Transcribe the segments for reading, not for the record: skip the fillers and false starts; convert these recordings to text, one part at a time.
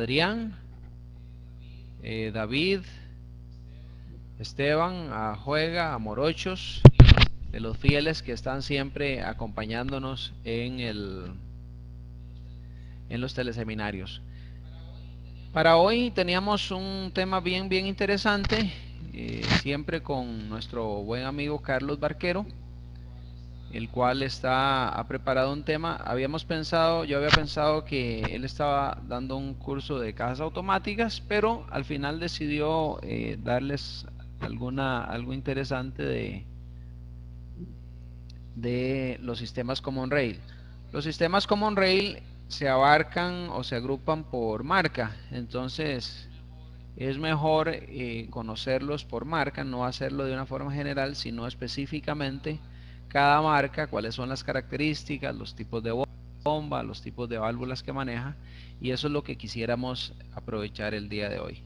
Adrián, David, Esteban, a Juega, a Morochos, de los fieles que están siempre acompañándonos en los teleseminarios. Para hoy teníamos un tema bien interesante, siempre con nuestro buen amigo Carlos Barquero, el cual ha preparado un tema. Yo había pensado que él estaba dando un curso de cajas automáticas, pero al final decidió darles algo interesante de los sistemas Common Rail. Los sistemas Common Rail se abarcan o se agrupan por marca, entonces es mejor conocerlos por marca, no hacerlo de una forma general, sino específicamente cada marca, cuáles son las características, los tipos de bomba, los tipos de válvulas que maneja, y eso es lo que quisiéramos aprovechar el día de hoy.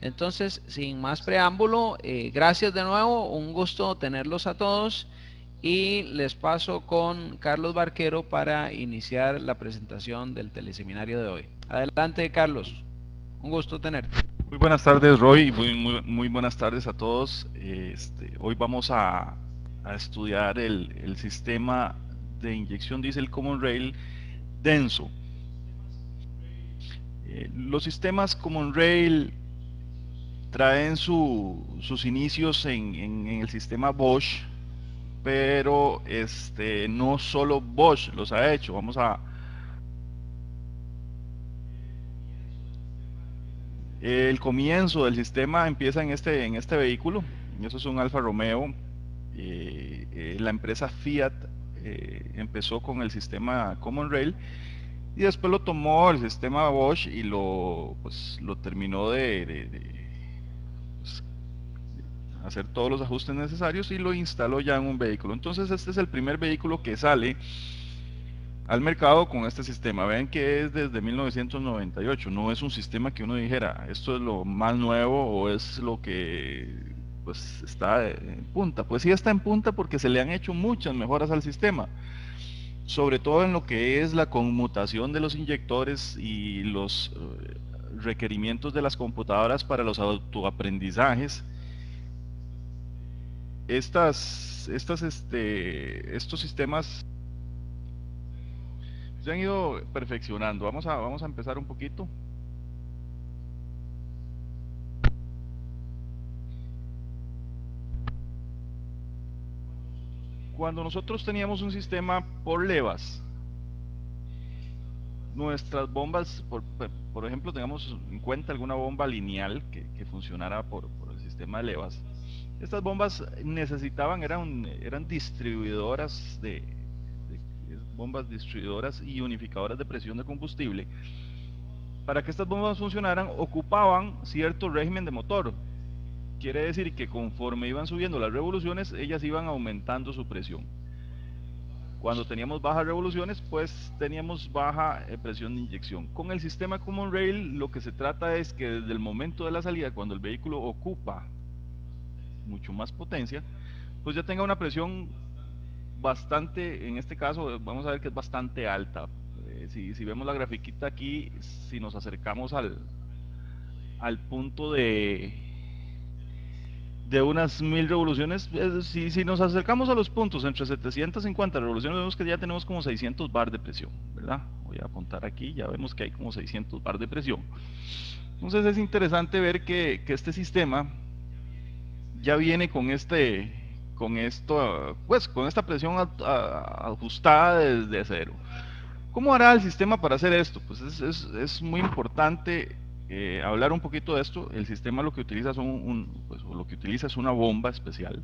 Entonces, sin más preámbulo, gracias de nuevo, un gusto tenerlos a todos, y les paso con Carlos Barquero para iniciar la presentación del teleseminario de hoy. Adelante, Carlos, un gusto tenerte. Muy buenas tardes, Roy, muy buenas tardes a todos. Hoy vamos a estudiar el sistema de inyección diésel Common Rail denso. Los sistemas Common Rail traen sus inicios en el sistema Bosch, pero no solo Bosch los ha hecho. El comienzo del sistema empieza en este vehículo. Eso es un Alfa Romeo. La empresa Fiat empezó con el sistema Common Rail y después lo tomó el sistema Bosch y lo terminó de hacer todos los ajustes necesarios y lo instaló ya en un vehículo. Entonces este es el primer vehículo que sale al mercado con este sistema. Ven que es desde 1998, no es un sistema que uno dijera esto es lo más nuevo o es lo que pues está en punta. Pues sí está en punta porque se le han hecho muchas mejoras al sistema, sobre todo en lo que es la conmutación de los inyectores y los requerimientos de las computadoras para los autoaprendizajes. Estos sistemas se han ido perfeccionando. Vamos a empezar un poquito. Cuando nosotros teníamos un sistema por levas, nuestras bombas, por ejemplo, tengamos en cuenta alguna bomba lineal que funcionara por el sistema de levas. Estas bombas eran distribuidoras bombas distribuidoras y unificadoras de presión de combustible. Para que estas bombas funcionaran, ocupaban cierto régimen de motor. Quiere decir que conforme iban subiendo las revoluciones, ellas iban aumentando su presión. Cuando teníamos bajas revoluciones, pues teníamos baja presión de inyección. Con el sistema Common Rail, lo que se trata es que desde el momento de la salida, cuando el vehículo ocupa mucho más potencia, pues ya tenga una presión bastante, en este caso vamos a ver que es bastante alta. Si vemos la grafiquita aquí, si nos acercamos al punto de unas 1000 revoluciones, si nos acercamos a los puntos entre 750 revoluciones, vemos que ya tenemos como 600 bar de presión, ¿verdad? Voy a apuntar aquí, ya vemos que hay como 600 bar de presión. Entonces es interesante ver que este sistema ya viene con esta presión ajustada desde cero. ¿Cómo hará el sistema para hacer esto? Pues es muy importante hablar un poquito de esto. El sistema lo que utiliza es una bomba especial,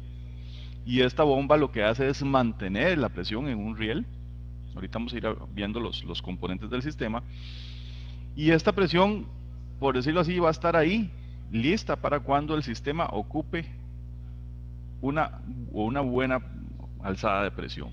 y esta bomba lo que hace es mantener la presión en un riel. Ahorita vamos a ir viendo los componentes del sistema, y esta presión, por decirlo así, va a estar ahí lista para cuando el sistema ocupe una buena alzada de presión.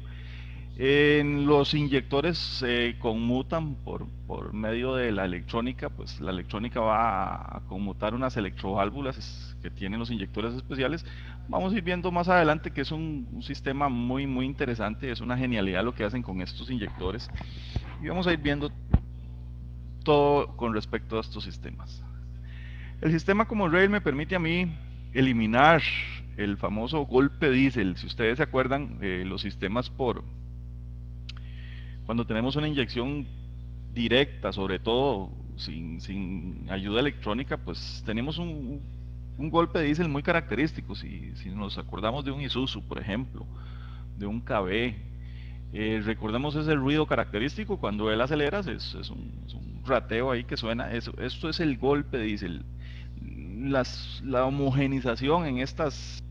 En los inyectores se conmutan por medio de la electrónica. Pues la electrónica va a conmutar unas electroválvulas que tienen los inyectores especiales. Vamos a ir viendo más adelante que es un sistema muy interesante, es una genialidad lo que hacen con estos inyectores, y vamos a ir viendo todo con respecto a estos sistemas. El sistema Common Rail me permite a mí eliminar el famoso golpe diésel. Si ustedes se acuerdan, los sistemas cuando tenemos una inyección directa, sobre todo sin ayuda electrónica, pues tenemos un golpe de diésel muy característico. Si nos acordamos de un Isuzu, por ejemplo, de un KB, recordemos ese ruido característico cuando él acelera, es un rateo ahí que suena. Esto es el golpe de diésel. La homogenización en estos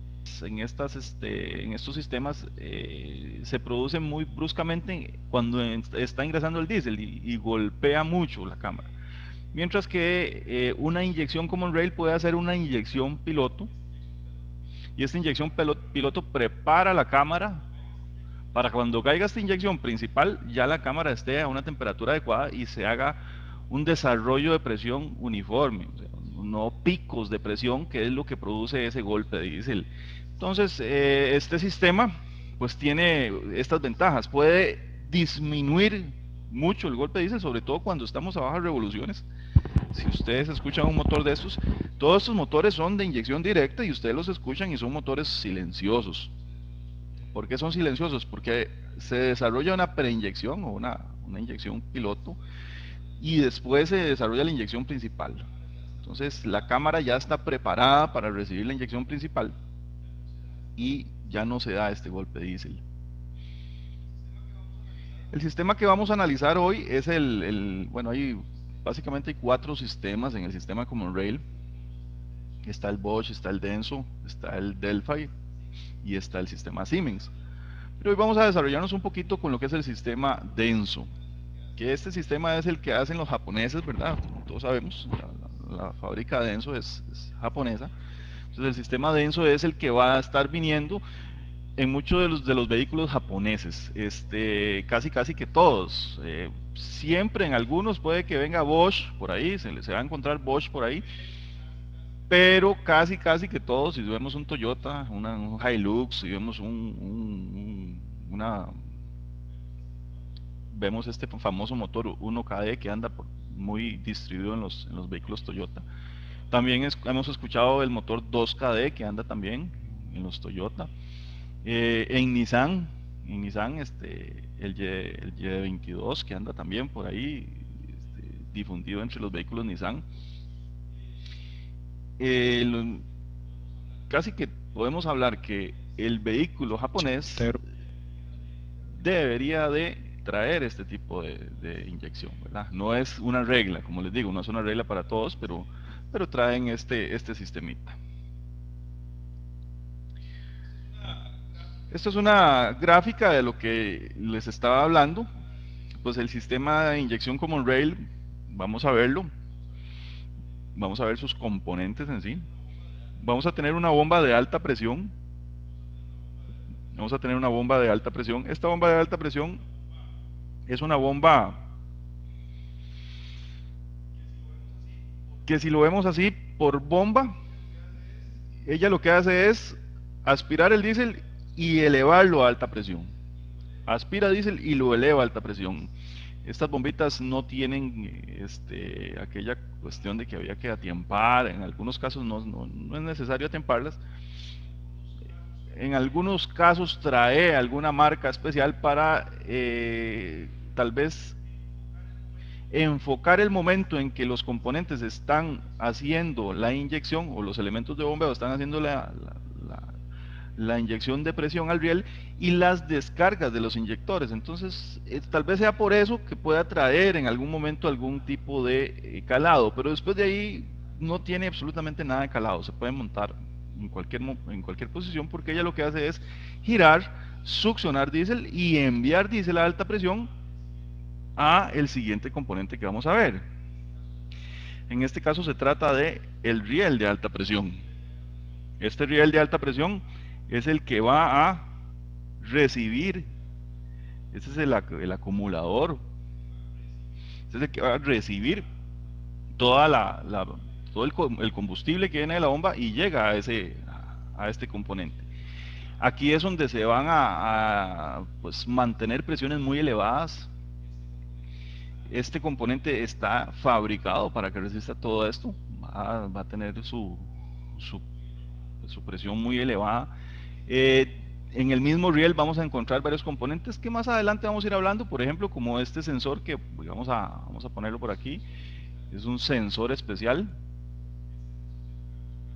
sistemas se produce muy bruscamente cuando está ingresando el diésel y golpea mucho la cámara. Mientras que una inyección Common Rail puede hacer una inyección piloto, y esta inyección piloto prepara la cámara para cuando caiga esta inyección principal ya la cámara esté a una temperatura adecuada y se haga un desarrollo de presión uniforme, o sea, no picos de presión, que es lo que produce ese golpe de diésel. Entonces este sistema pues tiene estas ventajas, puede disminuir mucho el golpe de diésel, sobre todo cuando estamos a bajas revoluciones. Si ustedes escuchan un motor de estos, todos estos motores son de inyección directa y ustedes los escuchan y son motores silenciosos. ¿Por qué son silenciosos? Porque se desarrolla una preinyección o una inyección piloto y después se desarrolla la inyección principal. Entonces la cámara ya está preparada para recibir la inyección principal y ya no se da este golpe de diésel. El sistema que vamos a analizar hoy es bueno, básicamente hay 4 sistemas en el sistema Common Rail. Está el Bosch, está el Denso, está el Delphi y está el sistema Siemens. Pero hoy vamos a desarrollarnos un poquito con lo que es el sistema Denso, que este sistema es el que hacen los japoneses, ¿verdad? Como todos sabemos, la fábrica de Denso es japonesa. Entonces el sistema Denso es el que va a estar viniendo en muchos de los vehículos japoneses, casi que todos. Siempre en algunos puede que venga Bosch por ahí, se va a encontrar Bosch por ahí, pero casi que todos. Si vemos un Toyota, un Hilux, si vemos vemos este famoso motor 1KD que anda muy distribuido en los vehículos Toyota. También hemos escuchado el motor 2KD que anda también en los Toyota. En Nissan el Y22 que anda también por ahí, difundido entre los vehículos Nissan. Casi que podemos hablar que el vehículo japonés debería de traer este tipo de inyección, ¿verdad? No es una regla, como les digo, no es una regla para todos, pero traen este sistemita. Esto es una gráfica de lo que les estaba hablando. Pues el sistema de inyección Common Rail, vamos a verlo. Vamos a ver sus componentes en sí. Vamos a tener una bomba de alta presión. Esta bomba de alta presión es una bomba que, si lo vemos así, por bomba, ella lo que hace es aspirar el diésel y elevarlo a alta presión. Aspira diésel y lo eleva a alta presión. Estas bombitas no tienen aquella cuestión de que había que atiempar. En algunos casos no es necesario atemparlas. En algunos casos trae alguna marca especial para tal vez enfocar el momento en que los componentes están haciendo la inyección, o los elementos de bombeo están haciendo la inyección de presión al riel, y las descargas de los inyectores. Entonces tal vez sea por eso que pueda traer en algún momento algún tipo de calado, pero después de ahí no tiene absolutamente nada de calado. Se puede montar en cualquier posición, porque ella lo que hace es girar, succionar diésel y enviar diésel a alta presión a el siguiente componente que vamos a ver. En este caso se trata de el riel de alta presión. Este riel de alta presión es el que va a recibir, este es el acumulador, este es el que va a recibir todo el combustible que viene de la bomba y llega a este componente. Aquí es donde se van a pues, mantener presiones muy elevadas. Este componente está fabricado para que resista todo esto, va a tener su presión muy elevada. En el mismo riel vamos a encontrar varios componentes que más adelante vamos a ir hablando, por ejemplo, como este sensor que vamos a ponerlo por aquí. Es un sensor especial.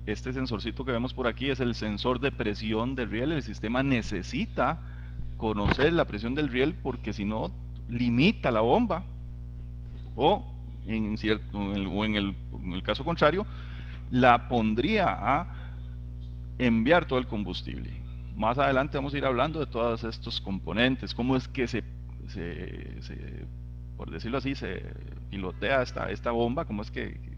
Este sensorcito que vemos por aquí es el sensor de presión del riel. El sistema necesita conocer la presión del riel porque si no limita la bomba, o en el caso contrario la pondría a enviar todo el combustible. Más adelante vamos a ir hablando de todos estos componentes, cómo es que por decirlo así, se pilotea esta bomba, cómo es que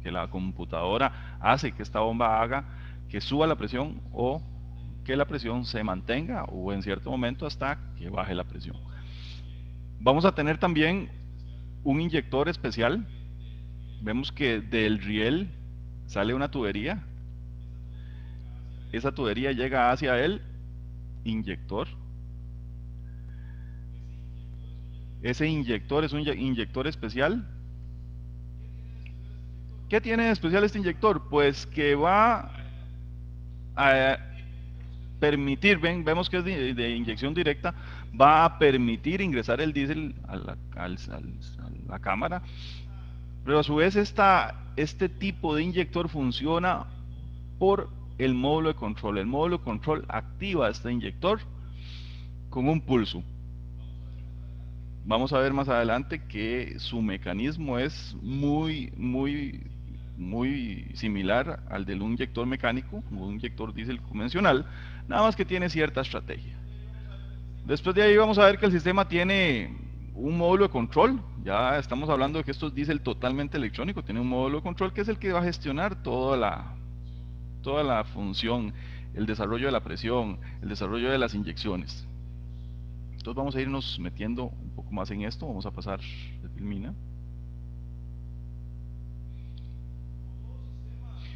la computadora hace que esta bomba haga que suba la presión o que la presión se mantenga, o en cierto momento hasta que baje la presión. Vamos a tener también un inyector especial. Vemos que del riel sale una tubería. Esa tubería llega hacia el inyector. Ese inyector es un inyector especial. ¿Qué tiene de especial este inyector? Pues que va a permitir, vemos que es de inyección directa, va a permitir ingresar el diésel a la cámara, pero a su vez este tipo de inyector funciona por el módulo de control. El módulo de control activa este inyector con un pulso. Vamos a ver más adelante que su mecanismo es muy similar al de un inyector mecánico, un inyector diésel convencional, nada más que tiene cierta estrategia. Después de ahí vamos a ver que el sistema tiene un módulo de control. Ya estamos hablando de que esto es diésel totalmente electrónico. Tiene un módulo de control que es el que va a gestionar toda la función, el desarrollo de la presión, el desarrollo de las inyecciones. Entonces vamos a irnos metiendo un poco más en esto. Vamos a pasar de filmina.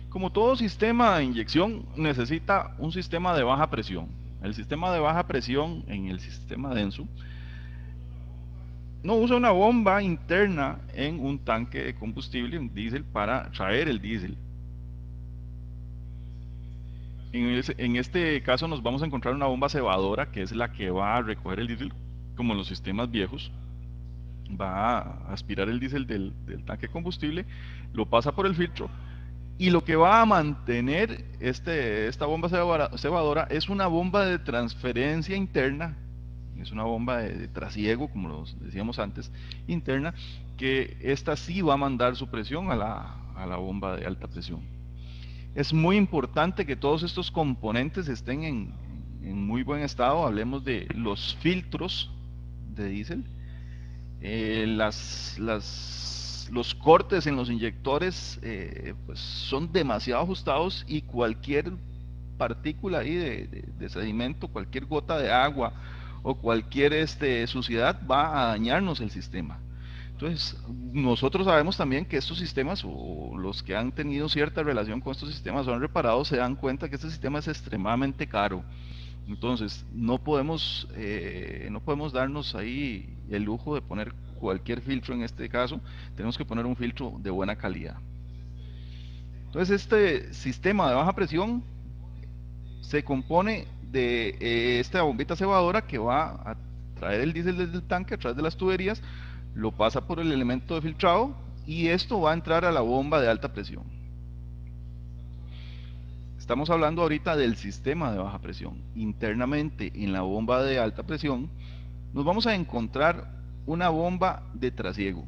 Como todo sistema de inyección necesita un sistema de baja presión. El sistema de baja presión en el sistema Denso no usa una bomba interna en un tanque de combustible, un diésel, para traer el diésel. En este caso nos vamos a encontrar una bomba cebadora, que es la que va a recoger el diésel, como en los sistemas viejos. Va a aspirar el diésel del tanque de combustible, lo pasa por el filtro, y lo que va a mantener esta bomba cebadora es una bomba de transferencia interna, es una bomba de trasiego, como lo decíamos antes, interna, que esta sí va a mandar su presión a la bomba de alta presión. Es muy importante que todos estos componentes estén en muy buen estado. Hablemos de los filtros de diésel, los cortes en los inyectores pues son demasiado ajustados, y cualquier partícula ahí de sedimento, cualquier gota de agua o cualquier suciedad va a dañarnos el sistema. Entonces nosotros sabemos también que estos sistemas, o los que han tenido cierta relación con estos sistemas o han reparado, se dan cuenta que este sistema es extremadamente caro. Entonces no podemos darnos ahí el lujo de poner cualquier filtro. En este caso tenemos que poner un filtro de buena calidad. Entonces este sistema de baja presión se compone de esta bombita cebadora que va a traer el diésel desde el tanque a través de las tuberías, lo pasa por el elemento de filtrado, y esto va a entrar a la bomba de alta presión. Estamos hablando ahorita del sistema de baja presión. Internamente en la bomba de alta presión nos vamos a encontrar una bomba de trasiego.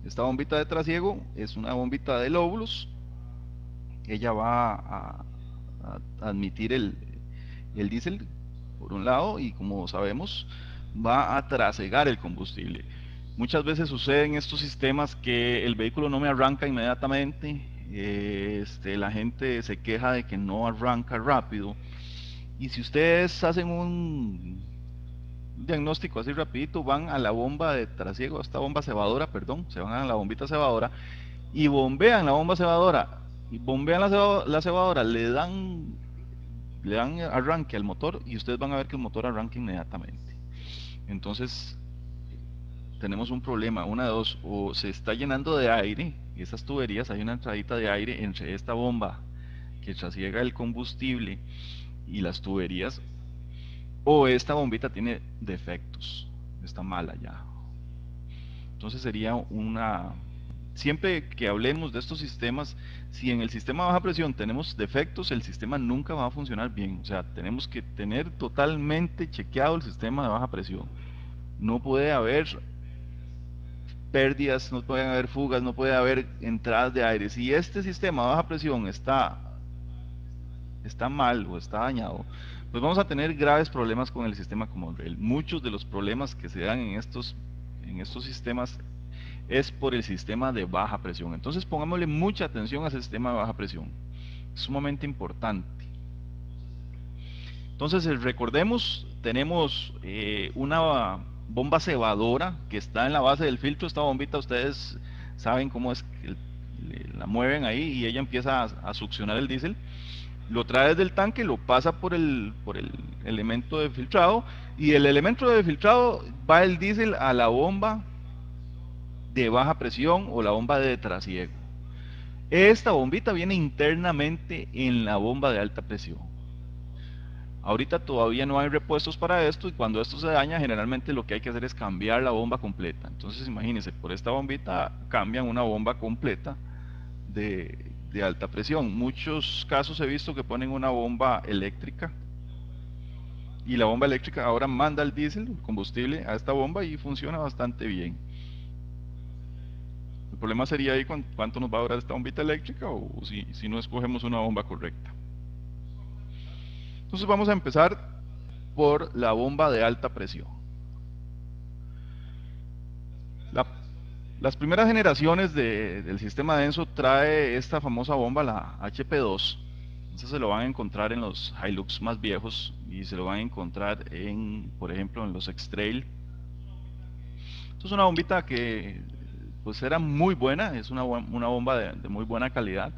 Esta bombita de trasiego es una bombita de lóbulos. Ella va a admitir el diésel por un lado, y como sabemos va a trasegar el combustible. Muchas veces sucede en estos sistemas que el vehículo no me arranca inmediatamente, la gente se queja de que no arranca rápido, y si ustedes hacen un diagnóstico así rapidito, van a la bomba de trasiego, a esta bomba cebadora, perdón, se van a la bombita cebadora y bombean la bomba cebadora, y bombean la cebadora, le dan arranque al motor, y ustedes van a ver que el motor arranca inmediatamente. Entonces tenemos un problema, una de dos, o se está llenando de aire, y esas tuberías, hay una entradita de aire entre esta bomba que trasiega el combustible y las tuberías, o esta bombita tiene defectos, está mala ya. Entonces sería una... Siempre que hablemos de estos sistemas, si en el sistema de baja presión tenemos defectos, el sistema nunca va a funcionar bien. O sea, tenemos que tener totalmente chequeado el sistema de baja presión. No puede haber pérdidas, no pueden haber fugas, no puede haber entradas de aire. Si este sistema de baja presión está mal o está dañado, pues vamos a tener graves problemas con el sistema Common Rail. Muchos de los problemas que se dan en estos sistemas es por el sistema de baja presión. Entonces pongámosle mucha atención a ese sistema de baja presión, es sumamente importante. Entonces recordemos, tenemos una bomba cebadora que está en la base del filtro. Esta bombita ustedes saben cómo es que la mueven ahí y ella empieza a succionar el diésel, lo trae desde el tanque, lo pasa por el elemento de filtrado, y el elemento de filtrado va el diésel a la bomba de baja presión o la bomba de trasiego. Esta bombita viene internamente en la bomba de alta presión. Ahorita todavía no hay repuestos para esto, y cuando esto se daña, generalmente lo que hay que hacer es cambiar la bomba completa. Entonces imagínense, por esta bombita cambian una bomba completa de alta presión. Muchos casos he visto que ponen una bomba eléctrica, y la bomba eléctrica ahora manda el diésel, el combustible, a esta bomba y funciona bastante bien. El problema sería ahí cuánto nos va a durar esta bombita eléctrica, o si no escogemos una bomba correcta. Entonces vamos a empezar por la bomba de alta presión. Las primeras generaciones del sistema denso trae esta famosa bomba, la HP2. Eso se lo van a encontrar en los Hilux más viejos, y se lo van a encontrar por ejemplo, en los X-Trail. Esto es una bombita que pues era muy buena, es una bomba de muy buena calidad,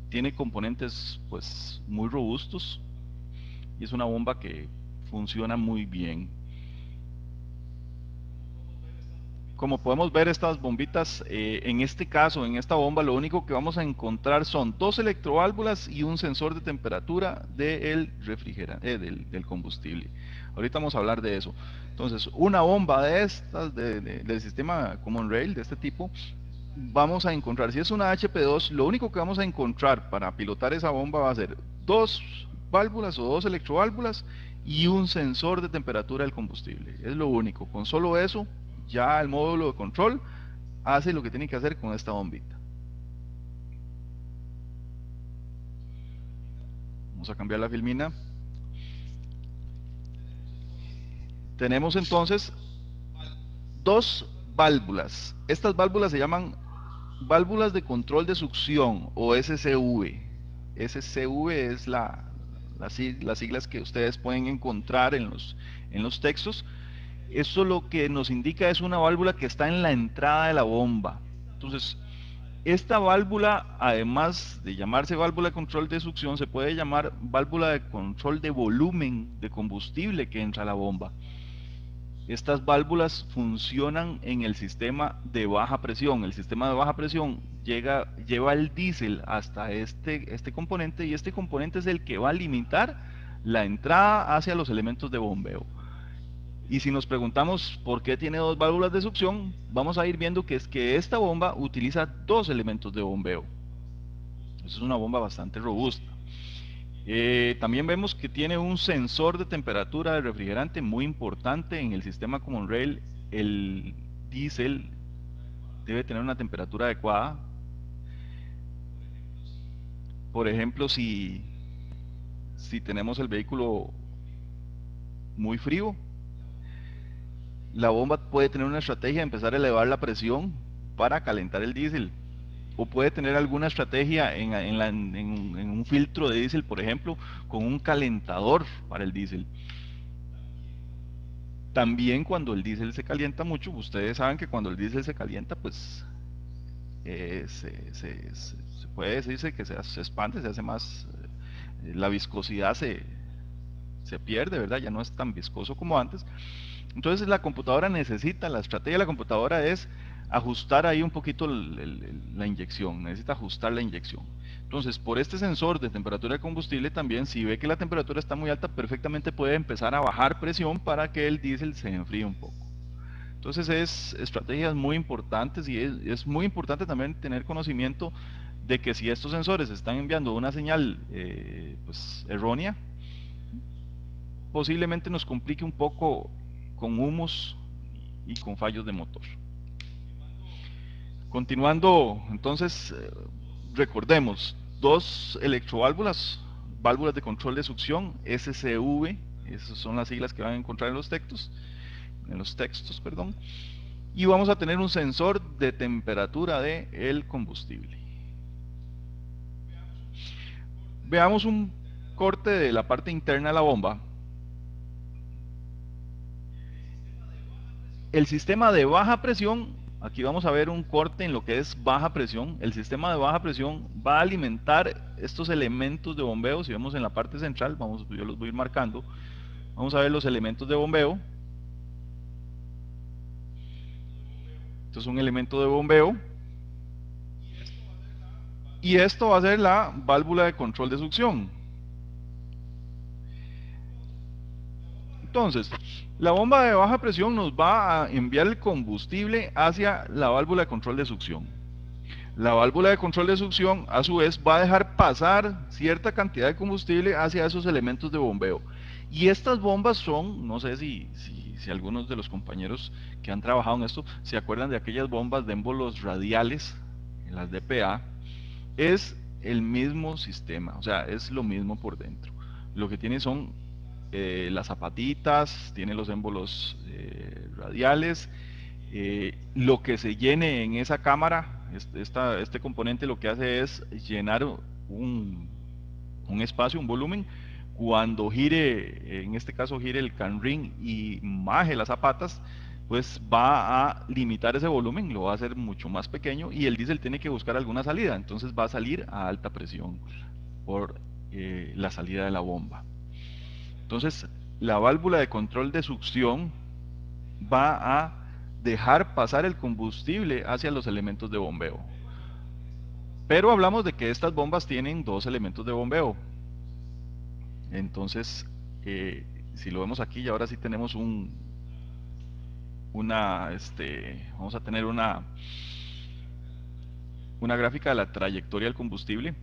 tiene componentes pues muy robustos, y es una bomba que funciona muy bien. Como podemos ver, estas bombitas, en este caso, en esta bomba, lo único que vamos a encontrar son dos electroválvulas y un sensor de temperatura del refrigerante, del combustible. Ahorita vamos a hablar de eso. Entonces, una bomba de estas, del sistema Common Rail, de este tipo, vamos a encontrar, si es una HP2, lo único que vamos a encontrar para pilotar esa bomba va a ser dos válvulas o dos electroválvulas y un sensor de temperatura del combustible. Es lo único. Con solo eso, ya el módulo de control hace lo que tiene que hacer con esta bombita. Vamos a cambiar la filmina. Tenemos entonces dos válvulas. Estas válvulas se llaman válvulas de control de succión, o SCV. SCV es las siglas que ustedes pueden encontrar en los textos. Eso lo que nos indica es una válvula que está en la entrada de la bomba. Entonces, esta válvula, además de llamarse válvula de control de succión, se puede llamar válvula de control de volumen de combustible que entra a la bomba. Estas válvulas funcionan en el sistema de baja presión. El sistema de baja presión lleva el diésel hasta este componente, y este componente es el que va a limitar la entrada hacia los elementos de bombeo. Y si nos preguntamos por qué tiene dos válvulas de succión, vamos a ir viendo que es que esta bomba utiliza dos elementos de bombeo. Es una bomba bastante robusta. También vemos que tiene un sensor de temperatura del refrigerante muy importante. En el sistema Common Rail, el diésel debe tener una temperatura adecuada. Por ejemplo, si tenemos el vehículo muy frío, la bomba puede tener una estrategia de empezar a elevar la presión para calentar el diésel, o puede tener alguna estrategia en un filtro de diésel, por ejemplo, con un calentador para el diésel. También cuando el diésel se calienta mucho, ustedes saben que cuando el diésel se calienta, pues se puede decirse que se expande, se hace más, la viscosidad se pierde, ¿verdad? Ya no es tan viscoso como antes. Entonces la computadora necesita, la estrategia de la computadora es ajustar ahí un poquito la inyección, necesita ajustar la inyección. Entonces, por este sensor de temperatura de combustible también, si ve que la temperatura está muy alta, perfectamente puede empezar a bajar presión para que el diésel se enfríe un poco. Entonces es estrategias muy importantes y es muy importante también tener conocimiento de que si estos sensores están enviando una señal pues, errónea, posiblemente nos complique un poco con humos y con fallos de motor. Continuando, entonces, recordemos, dos electroválvulas, válvulas de control de succión, SCV, esas son las siglas que van a encontrar en los textos, perdón, y vamos a tener un sensor de temperatura de el combustible. Veamos un corte de la parte interna de la bomba. El sistema de baja presión, aquí vamos a ver un corte en lo que es baja presión. El sistema de baja presión va a alimentar estos elementos de bombeo. Si vemos en la parte central, yo los voy a ir marcando. Vamos a ver los elementos de bombeo. Esto es un elemento de bombeo. Y esto va a ser la válvula de control de succión. Entonces, la bomba de baja presión nos va a enviar el combustible hacia la válvula de control de succión. La válvula de control de succión, a su vez, va a dejar pasar cierta cantidad de combustible hacia esos elementos de bombeo. Y estas bombas son, no sé si algunos de los compañeros que han trabajado en esto se acuerdan de aquellas bombas de émbolos radiales, las DPA, es el mismo sistema, o sea, es lo mismo por dentro. Lo que tiene son las zapatitas, tiene los émbolos radiales, lo que se llene en esa cámara, este componente lo que hace es llenar un espacio, un volumen. Cuando gire, en este caso gire el canring y maje las zapatas, pues va a limitar ese volumen, lo va a hacer mucho más pequeño y el diésel tiene que buscar alguna salida, entonces va a salir a alta presión por la salida de la bomba. Entonces, la válvula de control de succión va a dejar pasar el combustible hacia los elementos de bombeo. Pero hablamos de que estas bombas tienen dos elementos de bombeo. Entonces, si lo vemos aquí, y ahora sí tenemos vamos a tener una gráfica de la trayectoria del combustible.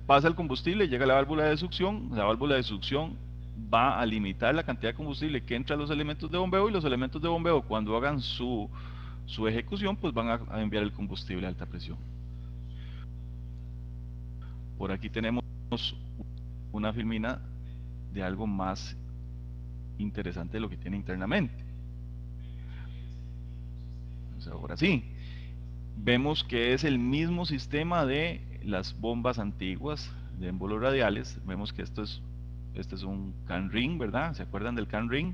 Pasa el combustible, llega a la válvula de succión va a limitar la cantidad de combustible que entra a los elementos de bombeo y los elementos de bombeo cuando hagan su ejecución pues van a enviar el combustible a alta presión. Por aquí tenemos una filmina de algo más interesante de lo que tiene internamente. Entonces, ahora sí, vemos que es el mismo sistema de las bombas antiguas de émbolos radiales. Vemos que este es un canring, ¿verdad? ¿Se acuerdan del canring?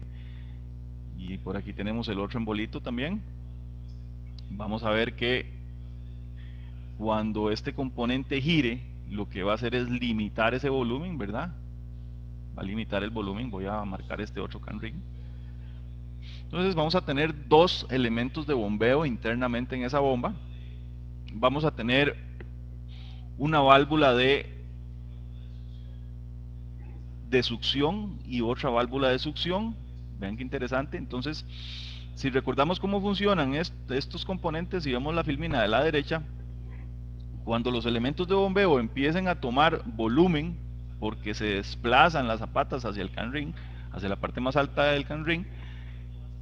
Y por aquí tenemos el otro embolito también. Vamos a ver que cuando este componente gire, lo que va a hacer es limitar ese volumen, ¿verdad? Va a limitar el volumen. Voy a marcar este otro canring. Entonces vamos a tener dos elementos de bombeo internamente en esa bomba. Vamos a tener una válvula de succión y otra válvula de succión. Vean qué interesante. Entonces, si recordamos cómo funcionan estos componentes, si vemos la filmina de la derecha, cuando los elementos de bombeo empiecen a tomar volumen, porque se desplazan las zapatas hacia el canring, hacia la parte más alta del canring,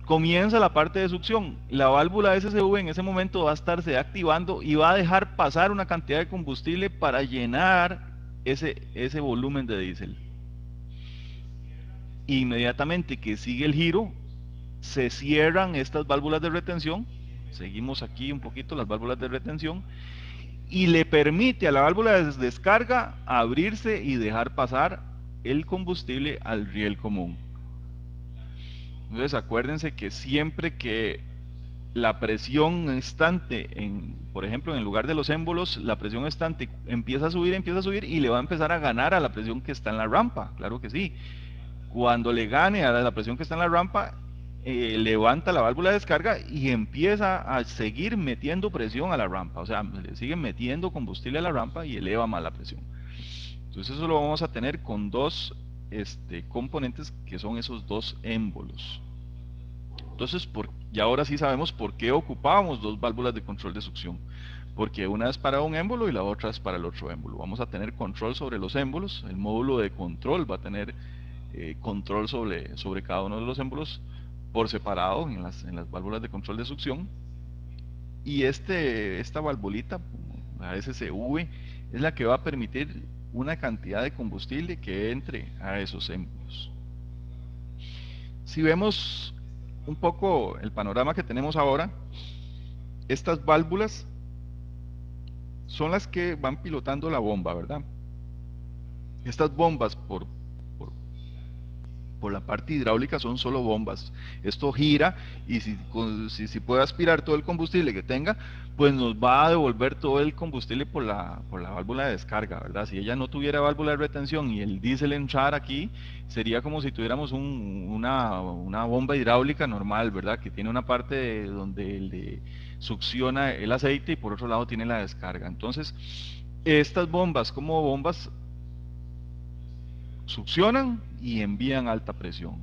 comienza la parte de succión. La válvula SCV en ese momento va a estarse activando y va a dejar pasar una cantidad de combustible para llenar ese volumen de diésel. Inmediatamente que sigue el giro, se cierran estas válvulas de retención. Seguimos aquí un poquito las válvulas de retención y le permite a la válvula de descarga abrirse y dejar pasar el combustible al riel común. Entonces acuérdense que siempre que la presión estante, por ejemplo en el lugar de los émbolos, la presión estante empieza a subir y le va a empezar a ganar a la presión que está en la rampa, claro que sí. Cuando le gane a la presión que está en la rampa, levanta la válvula de descarga y empieza a seguir metiendo presión a la rampa, o sea, le sigue metiendo combustible a la rampa y eleva más la presión. Entonces eso lo vamos a tener con dos componentes que son esos dos émbolos. Entonces, y ahora sí sabemos por qué ocupábamos dos válvulas de control de succión. Porque una es para un émbolo y la otra es para el otro émbolo. Vamos a tener control sobre los émbolos, el módulo de control va a tener control sobre cada uno de los émbolos por separado en las válvulas de control de succión. Y esta valvulita, la SCV, es la que va a permitir una cantidad de combustible que entre a esos émbolos. Si vemos un poco el panorama que tenemos ahora, estas válvulas son las que van pilotando la bomba, ¿verdad? Estas bombas por la parte hidráulica son solo bombas. Esto gira y si puede aspirar todo el combustible que tenga, pues nos va a devolver todo el combustible por la válvula de descarga, ¿verdad? Si ella no tuviera válvula de retención y el diésel entrar aquí, sería como si tuviéramos una bomba hidráulica normal, ¿verdad? Que tiene una parte donde succiona el aceite y por otro lado tiene la descarga. Entonces, estas bombas como bombas succionan y envían alta presión.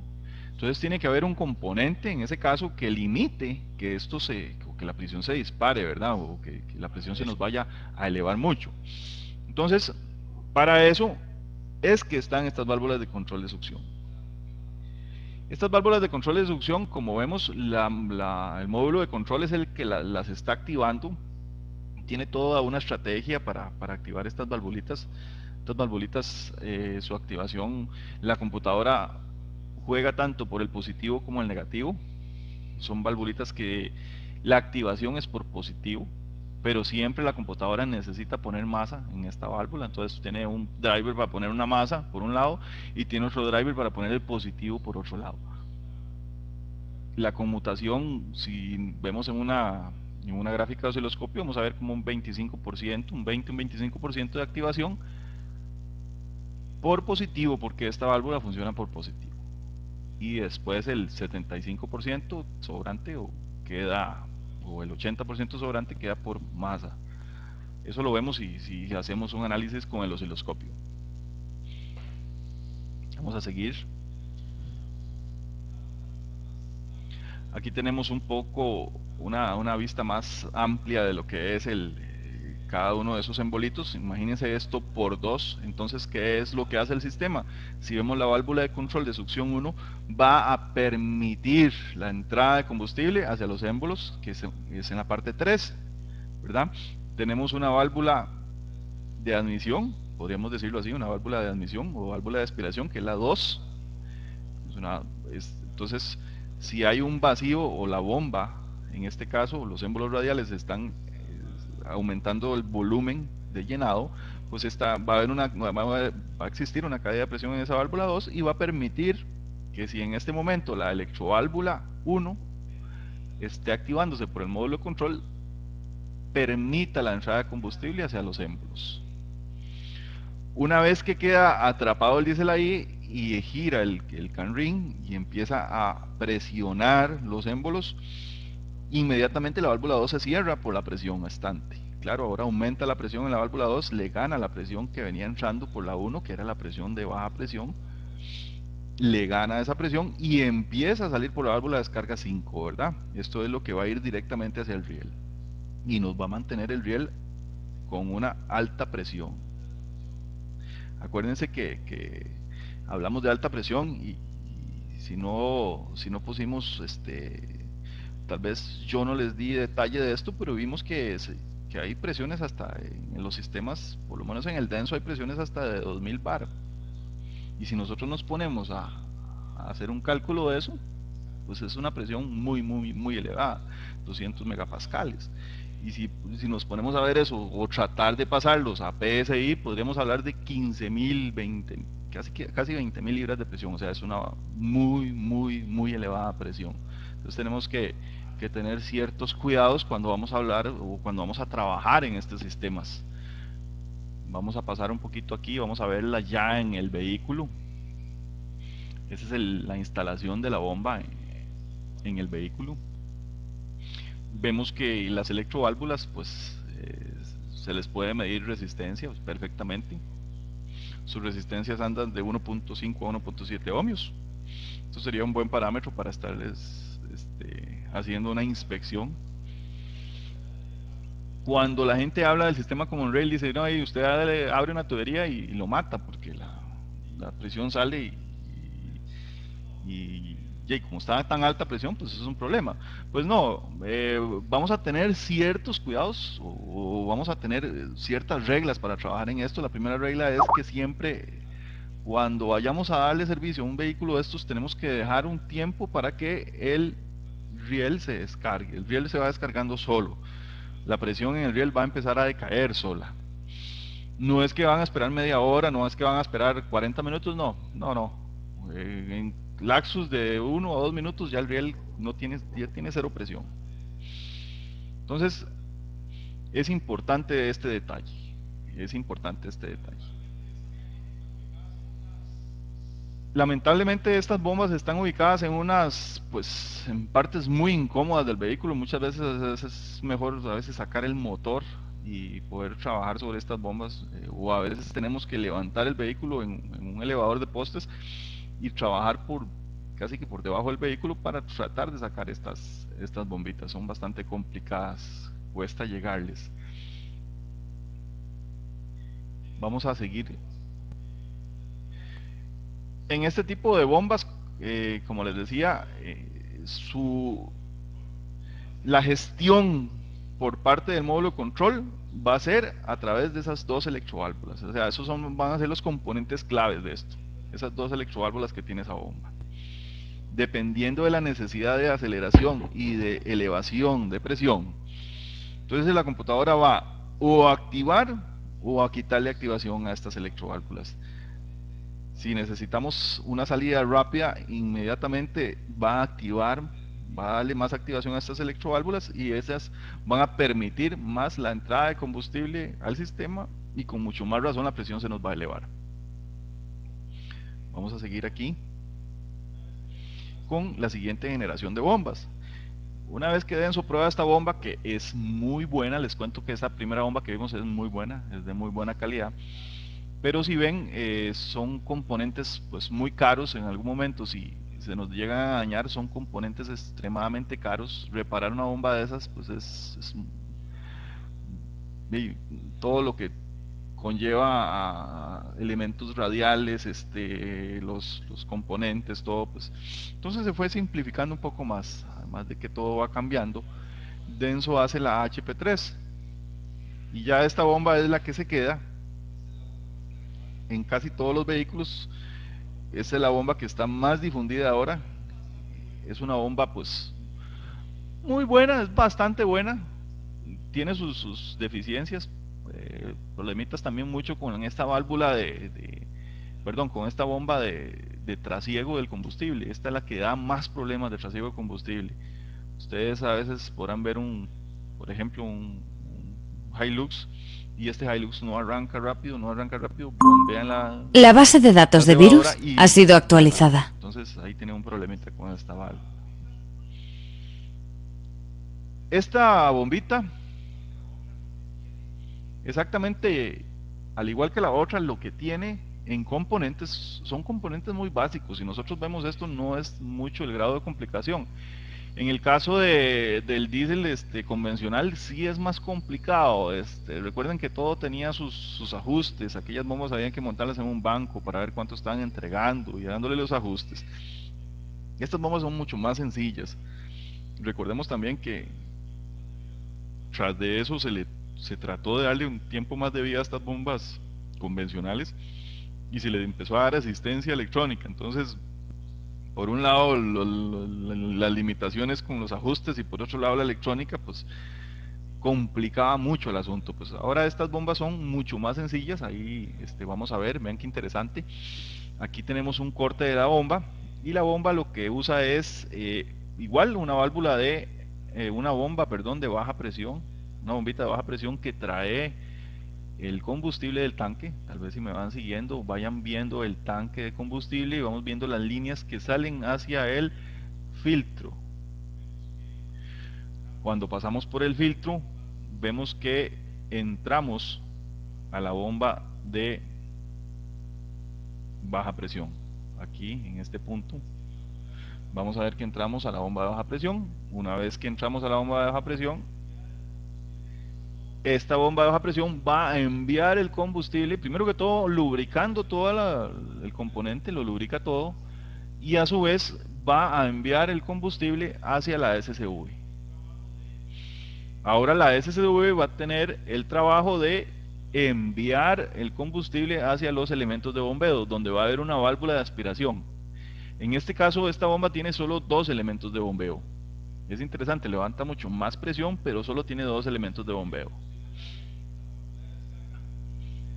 Entonces tiene que haber un componente en ese caso que limite que que la presión se dispare, ¿verdad? O que la presión se nos vaya a elevar mucho. Entonces, para eso es que están estas válvulas de control de succión. Estas válvulas de control de succión, como vemos, el módulo de control es el que las está activando. Tiene toda una estrategia para activar estas valvulitas. Su activación, la computadora juega tanto por el positivo como el negativo. Son valvulitas que la activación es por positivo, pero siempre la computadora necesita poner masa en esta válvula. Entonces tiene un driver para poner una masa por un lado y tiene otro driver para poner el positivo por otro lado. La conmutación, si vemos en una gráfica de osciloscopio, vamos a ver como un 25%, un 20-25% de activación por positivo, porque esta válvula funciona por positivo, y después el 75% sobrante o el 80% sobrante queda por masa. Eso lo vemos si hacemos un análisis con el osciloscopio. Vamos a seguir. Aquí tenemos un poco una vista más amplia de lo que es cada uno de esos embolitos. Imagínense esto por 2. Entonces, ¿qué es lo que hace el sistema? Si vemos la válvula de control de succión 1, va a permitir la entrada de combustible hacia los émbolos, que es en la parte 3, ¿verdad? Tenemos una válvula de admisión, podríamos decirlo así, una válvula de admisión o válvula de aspiración, que es la 2. Entonces, si hay un vacío o la bomba, en este caso los émbolos radiales están aumentando el volumen de llenado, pues va a existir una caída de presión en esa válvula 2 y va a permitir que si en este momento la electroválvula 1 esté activándose por el módulo de control, permita la entrada de combustible hacia los émbolos. Una vez que queda atrapado el diésel ahí y gira el can ring y empieza a presionar los émbolos, inmediatamente la válvula 2 se cierra por la presión estante. Claro, ahora aumenta la presión en la válvula 2, le gana la presión que venía entrando por la 1, que era la presión de baja presión, le gana esa presión y empieza a salir por la válvula de descarga 5, ¿verdad? Esto es lo que va a ir directamente hacia el riel y nos va a mantener el riel con una alta presión. Acuérdense que hablamos de alta presión y si no pusimos tal vez yo no les di detalle de esto, pero vimos que hay presiones hasta en los sistemas, por lo menos en el denso hay presiones hasta de 2000 bar. Y si nosotros nos ponemos a hacer un cálculo de eso, pues es una presión muy elevada, 200 megapascales. Y si nos ponemos a ver eso o tratar de pasarlos a PSI, podríamos hablar de 15.000, casi 20.000 libras de presión. O sea, es una muy elevada presión. Entonces tenemos que tener ciertos cuidados cuando vamos a hablar o cuando vamos a trabajar en estos sistemas. Vamos a pasar un poquito aquí, vamos a verla ya en el vehículo. Esa es la instalación de la bomba en el vehículo. Vemos que las electroválvulas pues se les puede medir resistencia pues, perfectamente. Sus resistencias andan de 1.5 a 1.7 ohmios. Esto sería un buen parámetro para estarles haciendo una inspección. Cuando la gente habla del sistema Common Rail, dice, no, y usted abre una tubería y lo mata porque la presión sale y como está a tan alta presión, pues eso es un problema. Pues no, vamos a tener ciertos cuidados o vamos a tener ciertas reglas para trabajar en esto. La primera regla es que siempre cuando vayamos a darle servicio a un vehículo de estos tenemos que dejar un tiempo para que el riel se descargue. El riel se va descargando solo. La presión en el riel va a empezar a decaer sola. No es que van a esperar media hora, no es que van a esperar 40 minutos, no. En lapsus de 1 o 2 minutos ya el riel ya tiene cero presión. Entonces, es importante este detalle. Lamentablemente estas bombas están ubicadas en en partes muy incómodas del vehículo. Muchas veces es mejor a veces sacar el motor y poder trabajar sobre estas bombas, o a veces tenemos que levantar el vehículo en un elevador de postes y trabajar casi que por debajo del vehículo para tratar de sacar estas bombitas. Son bastante complicadas, cuesta llegarles. Vamos a seguir. En este tipo de bombas, como les decía, la gestión por parte del módulo de control va a ser a través de esas dos electroválvulas. O sea, esos van a ser los componentes claves de esto. Esas dos electroválvulas que tiene esa bomba. Dependiendo de la necesidad de aceleración y de elevación de presión, entonces la computadora va o a activar o a quitarle activación a estas electroválvulas. Si necesitamos una salida rápida, inmediatamente va a activar, va a darle más activación a estas electroválvulas y esas van a permitir más la entrada de combustible al sistema y con mucho más razón la presión se nos va a elevar. Vamos a seguir aquí con la siguiente generación de bombas. Una vez que den su prueba de esta bomba, que es muy buena, les cuento que esta primera bomba que vimos es muy buena, es de muy buena calidad. Pero si ven, son componentes pues muy caros. En algún momento si se nos llegan a dañar, son componentes extremadamente caros. Reparar una bomba de esas pues es todo lo que conlleva a elementos radiales, los componentes, todo pues. Entonces se fue simplificando un poco más, además de que todo va cambiando. Denso hace la HP3 y ya esta bomba es la que se queda en casi todos los vehículos. Esa es la bomba que está más difundida ahora. Es una bomba pues muy buena, es bastante buena. Tiene sus deficiencias, problemitas también mucho con esta válvula con esta bomba de trasiego del combustible. Esta es la que da más problemas de trasiego de combustible. Ustedes a veces podrán ver por ejemplo un Hilux, y este Hilux no arranca rápido, bombean la base de datos de virus ha sido actualizada. Entonces ahí tiene un problemita con esta válvula. Esta bombita, exactamente al igual que la otra, lo que tiene en componentes son componentes muy básicos. Si nosotros vemos esto, no es mucho el grado de complicación. En el caso del diésel convencional sí es más complicado. Recuerden que todo tenía sus ajustes. Aquellas bombas habían que montarlas en un banco para ver cuánto estaban entregando y dándole los ajustes. Estas bombas son mucho más sencillas. Recordemos también que tras de eso se trató de darle un tiempo más de vida a estas bombas convencionales y se le empezó a dar asistencia electrónica. Entonces, por un lado las limitaciones con los ajustes y por otro lado la electrónica pues complicaba mucho el asunto. Pues ahora estas bombas son mucho más sencillas. Ahí vamos a ver, vean qué interesante. Aquí tenemos un corte de la bomba y la bomba lo que usa es igual una válvula una bomba de baja presión, una bombita de baja presión que trae el combustible del tanque. Tal vez si me van siguiendo, vayan viendo el tanque de combustible y vamos viendo las líneas que salen hacia el filtro. Cuando pasamos por el filtro, vemos que entramos a la bomba de baja presión. Aquí, en este punto, vamos a ver que entramos a la bomba de baja presión. Una vez que entramos a la bomba de baja presión, esta bomba de baja presión va a enviar el combustible, primero que todo lubricando todo el componente, lo lubrica todo, y a su vez va a enviar el combustible hacia la SCV. Ahora la SCV va a tener el trabajo de enviar el combustible hacia los elementos de bombeo, donde va a haber una válvula de aspiración. En este caso, esta bomba tiene solo 2 elementos de bombeo. Es interesante, levanta mucho más presión, pero solo tiene 2 elementos de bombeo.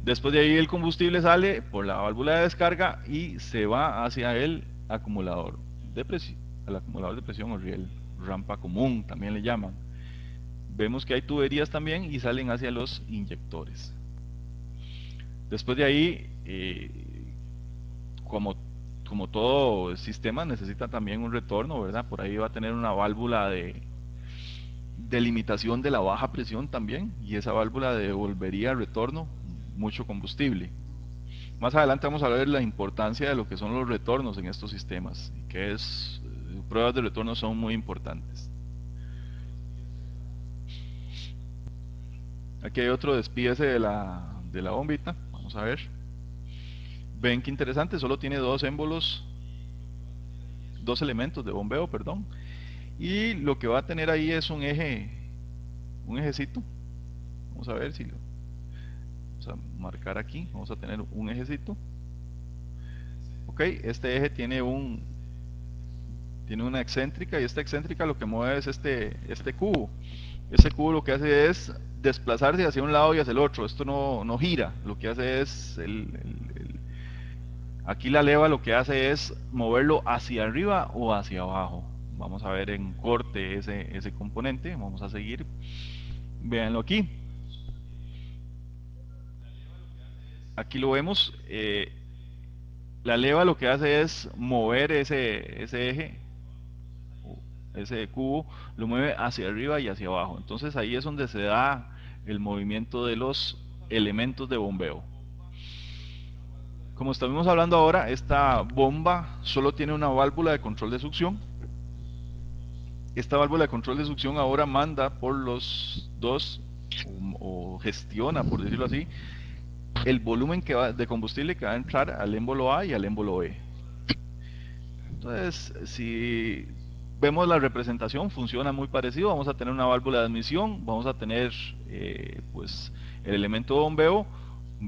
Después de ahí el combustible sale por la válvula de descarga y se va hacia el acumulador de presión, o riel, rampa común también le llaman. Vemos que hay tuberías también y salen hacia los inyectores. Después de ahí, como todo sistema necesita también un retorno, ¿verdad? Por ahí va a tener una válvula de limitación de la baja presión también, y esa válvula devolvería retorno mucho combustible. Más adelante vamos a ver la importancia de lo que son los retornos en estos sistemas, y que pruebas de retorno son muy importantes. Aquí hay otro despídese de la bombita, vamos a ver. Ven que interesante, solo tiene 2 émbolos, 2 elementos de bombeo, perdón. Y lo que va a tener ahí es un ejecito. Vamos a ver si lo vamos a marcar aquí. Vamos a tener un ejecito. Ok, este eje tiene una excéntrica, y esta excéntrica lo que mueve es este cubo. Este cubo lo que hace es desplazarse hacia un lado y hacia el otro. Esto no gira, lo que hace es aquí la leva lo que hace es moverlo hacia arriba o hacia abajo. Vamos a ver en corte ese componente. Vamos a seguir. Véanlo aquí. Aquí lo vemos. La leva lo que hace es mover ese eje, ese cubo, lo mueve hacia arriba y hacia abajo. Entonces ahí es donde se da el movimiento de los elementos de bombeo. Como estamos hablando ahora, esta bomba solo tiene una válvula de control de succión. Esta válvula de control de succión ahora manda por los dos, o gestiona, por decirlo así, el volumen de combustible que va a entrar al émbolo A y al émbolo B. Entonces, si vemos la representación, funciona muy parecido. Vamos a tener una válvula de admisión, vamos a tener pues el elemento de bombeo,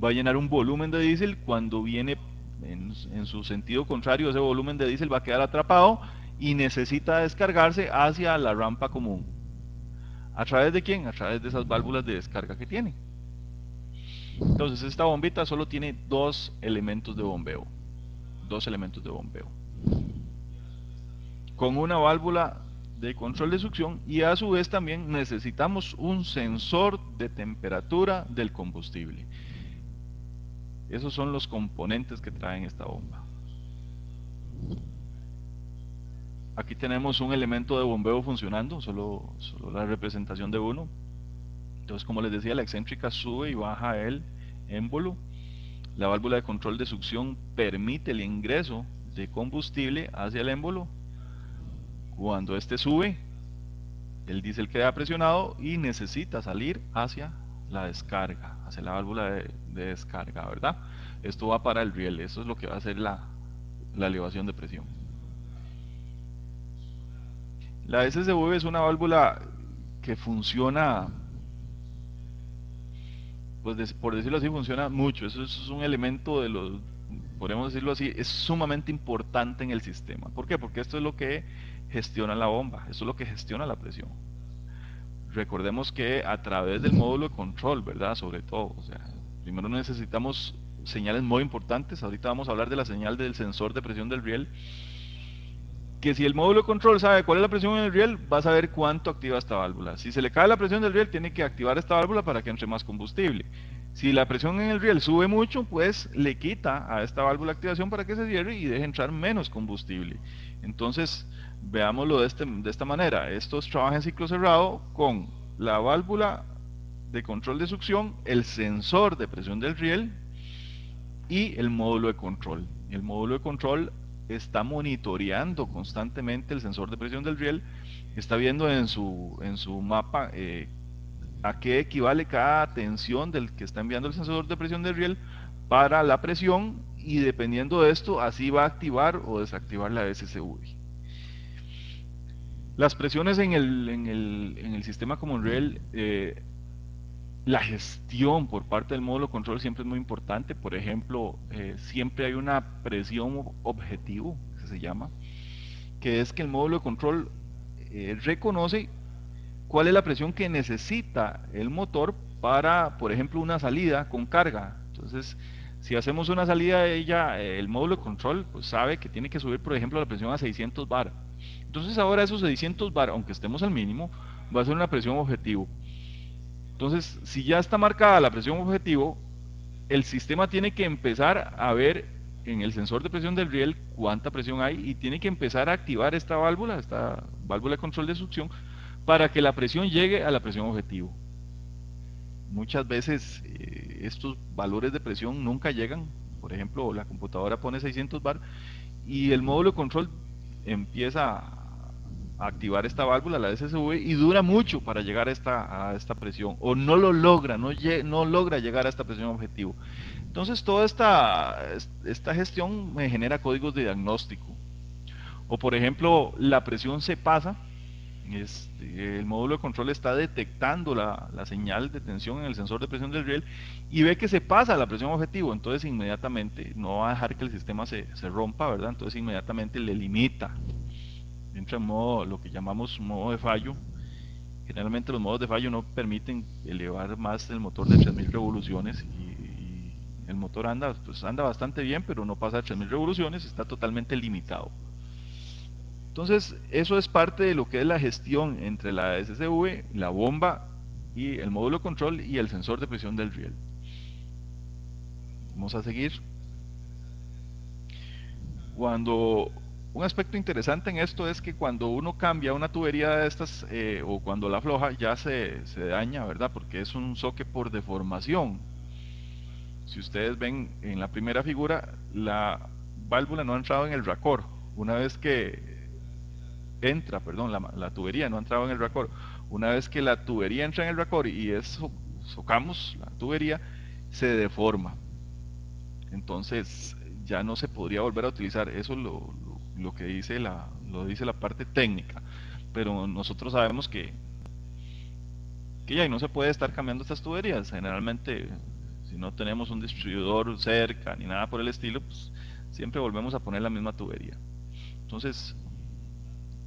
va a llenar un volumen de diésel. Cuando viene en su sentido contrario, ese volumen de diésel va a quedar atrapado y necesita descargarse hacia la rampa común. ¿A través de quién? A través de esas válvulas de descarga que tiene. Entonces esta bombita solo tiene 2 elementos de bombeo. 2 elementos de bombeo. Con una válvula de control de succión, y a su vez también necesitamos un sensor de temperatura del combustible. Esos son los componentes que traen esta bomba. Aquí tenemos un elemento de bombeo funcionando, solo la representación de uno. Entonces, como les decía, la excéntrica sube y baja el émbolo. La válvula de control de succión permite el ingreso de combustible hacia el émbolo. Cuando este sube, el diésel queda presionado y necesita salir hacia la descarga, hacia la válvula de descarga, ¿verdad? Esto va para el riel, eso es lo que va a hacer la elevación de presión. La SCV es una válvula que funciona, pues por decirlo así, funciona mucho. Eso es un elemento podemos decirlo así, es sumamente importante en el sistema. ¿Por qué? Porque esto es lo que gestiona la bomba, esto es lo que gestiona la presión. Recordemos que a través del módulo de control, ¿verdad? Sobre todo, o sea, primero necesitamos señales muy importantes. Ahorita vamos a hablar de la señal del sensor de presión del riel. Que si el módulo de control sabe cuál es la presión en el riel, va a saber cuánto activa esta válvula. Si se le cae la presión del riel, tiene que activar esta válvula para que entre más combustible. Si la presión en el riel sube mucho, pues le quita a esta válvula de activación para que se cierre y deje entrar menos combustible. Entonces, veámoslo de esta manera. Esto trabaja en ciclo cerrado con la válvula de control de succión, el sensor de presión del riel y el módulo de control. El módulo de control está monitoreando constantemente el sensor de presión del riel, está viendo en su mapa a qué equivale cada tensión del que está enviando el sensor de presión del riel para la presión, y dependiendo de esto, así va a activar o desactivar la SCV. Las presiones en el sistema Common Rail, la gestión por parte del módulo control siempre es muy importante. Por ejemplo, siempre hay una presión objetivo, que se llama, que es que el módulo de control reconoce cuál es la presión que necesita el motor para, por ejemplo, una salida con carga. Entonces, si hacemos una salida de ella, el módulo de control pues sabe que tiene que subir, por ejemplo, la presión a 600 bar. Entonces ahora esos 600 bar, aunque estemos al mínimo, va a ser una presión objetivo. Entonces, si ya está marcada la presión objetivo, el sistema tiene que empezar a ver en el sensor de presión del riel cuánta presión hay, y tiene que empezar a activar esta válvula de control de succión, para que la presión llegue a la presión objetivo. Muchas veces estos valores de presión nunca llegan. Por ejemplo, la computadora pone 600 bar y el módulo de control empieza a activar esta válvula, la SSV, y dura mucho para llegar a esta presión, o no lo logra, no logra llegar a esta presión objetivo. Entonces toda esta gestión me genera códigos de diagnóstico. O por ejemplo, la presión se pasa, el módulo de control está detectando la señal de tensión en el sensor de presión del riel y ve que se pasa la presión objetivo. Entonces inmediatamente no va a dejar que el sistema se rompa, ¿verdad? Entonces inmediatamente le limita, entra en modo, lo que llamamos modo de fallo. Generalmente los modos de fallo no permiten elevar más el motor de 3000 revoluciones, y el motor anda bastante bien, pero no pasa de 3000 revoluciones, está totalmente limitado. Entonces, eso es parte de lo que es la gestión entre la SSV, la bomba y el módulo control y el sensor de presión del riel. Vamos a seguir. Un aspecto interesante en esto es que cuando uno cambia una tubería de estas, o cuando la afloja, ya se daña, ¿verdad? Porque es un soque por deformación. Si ustedes ven en la primera figura, la válvula no ha entrado en el racor. Una vez que la tubería no ha entrado en el racor. Una vez que la tubería entra en el racor y socamos la tubería, se deforma. Entonces ya no se podría volver a utilizar. Eso lo que dice lo dice la parte técnica, pero nosotros sabemos que ya no se puede estar cambiando estas tuberías. Generalmente, si no tenemos un distribuidor cerca ni nada por el estilo, pues siempre volvemos a poner la misma tubería. Entonces,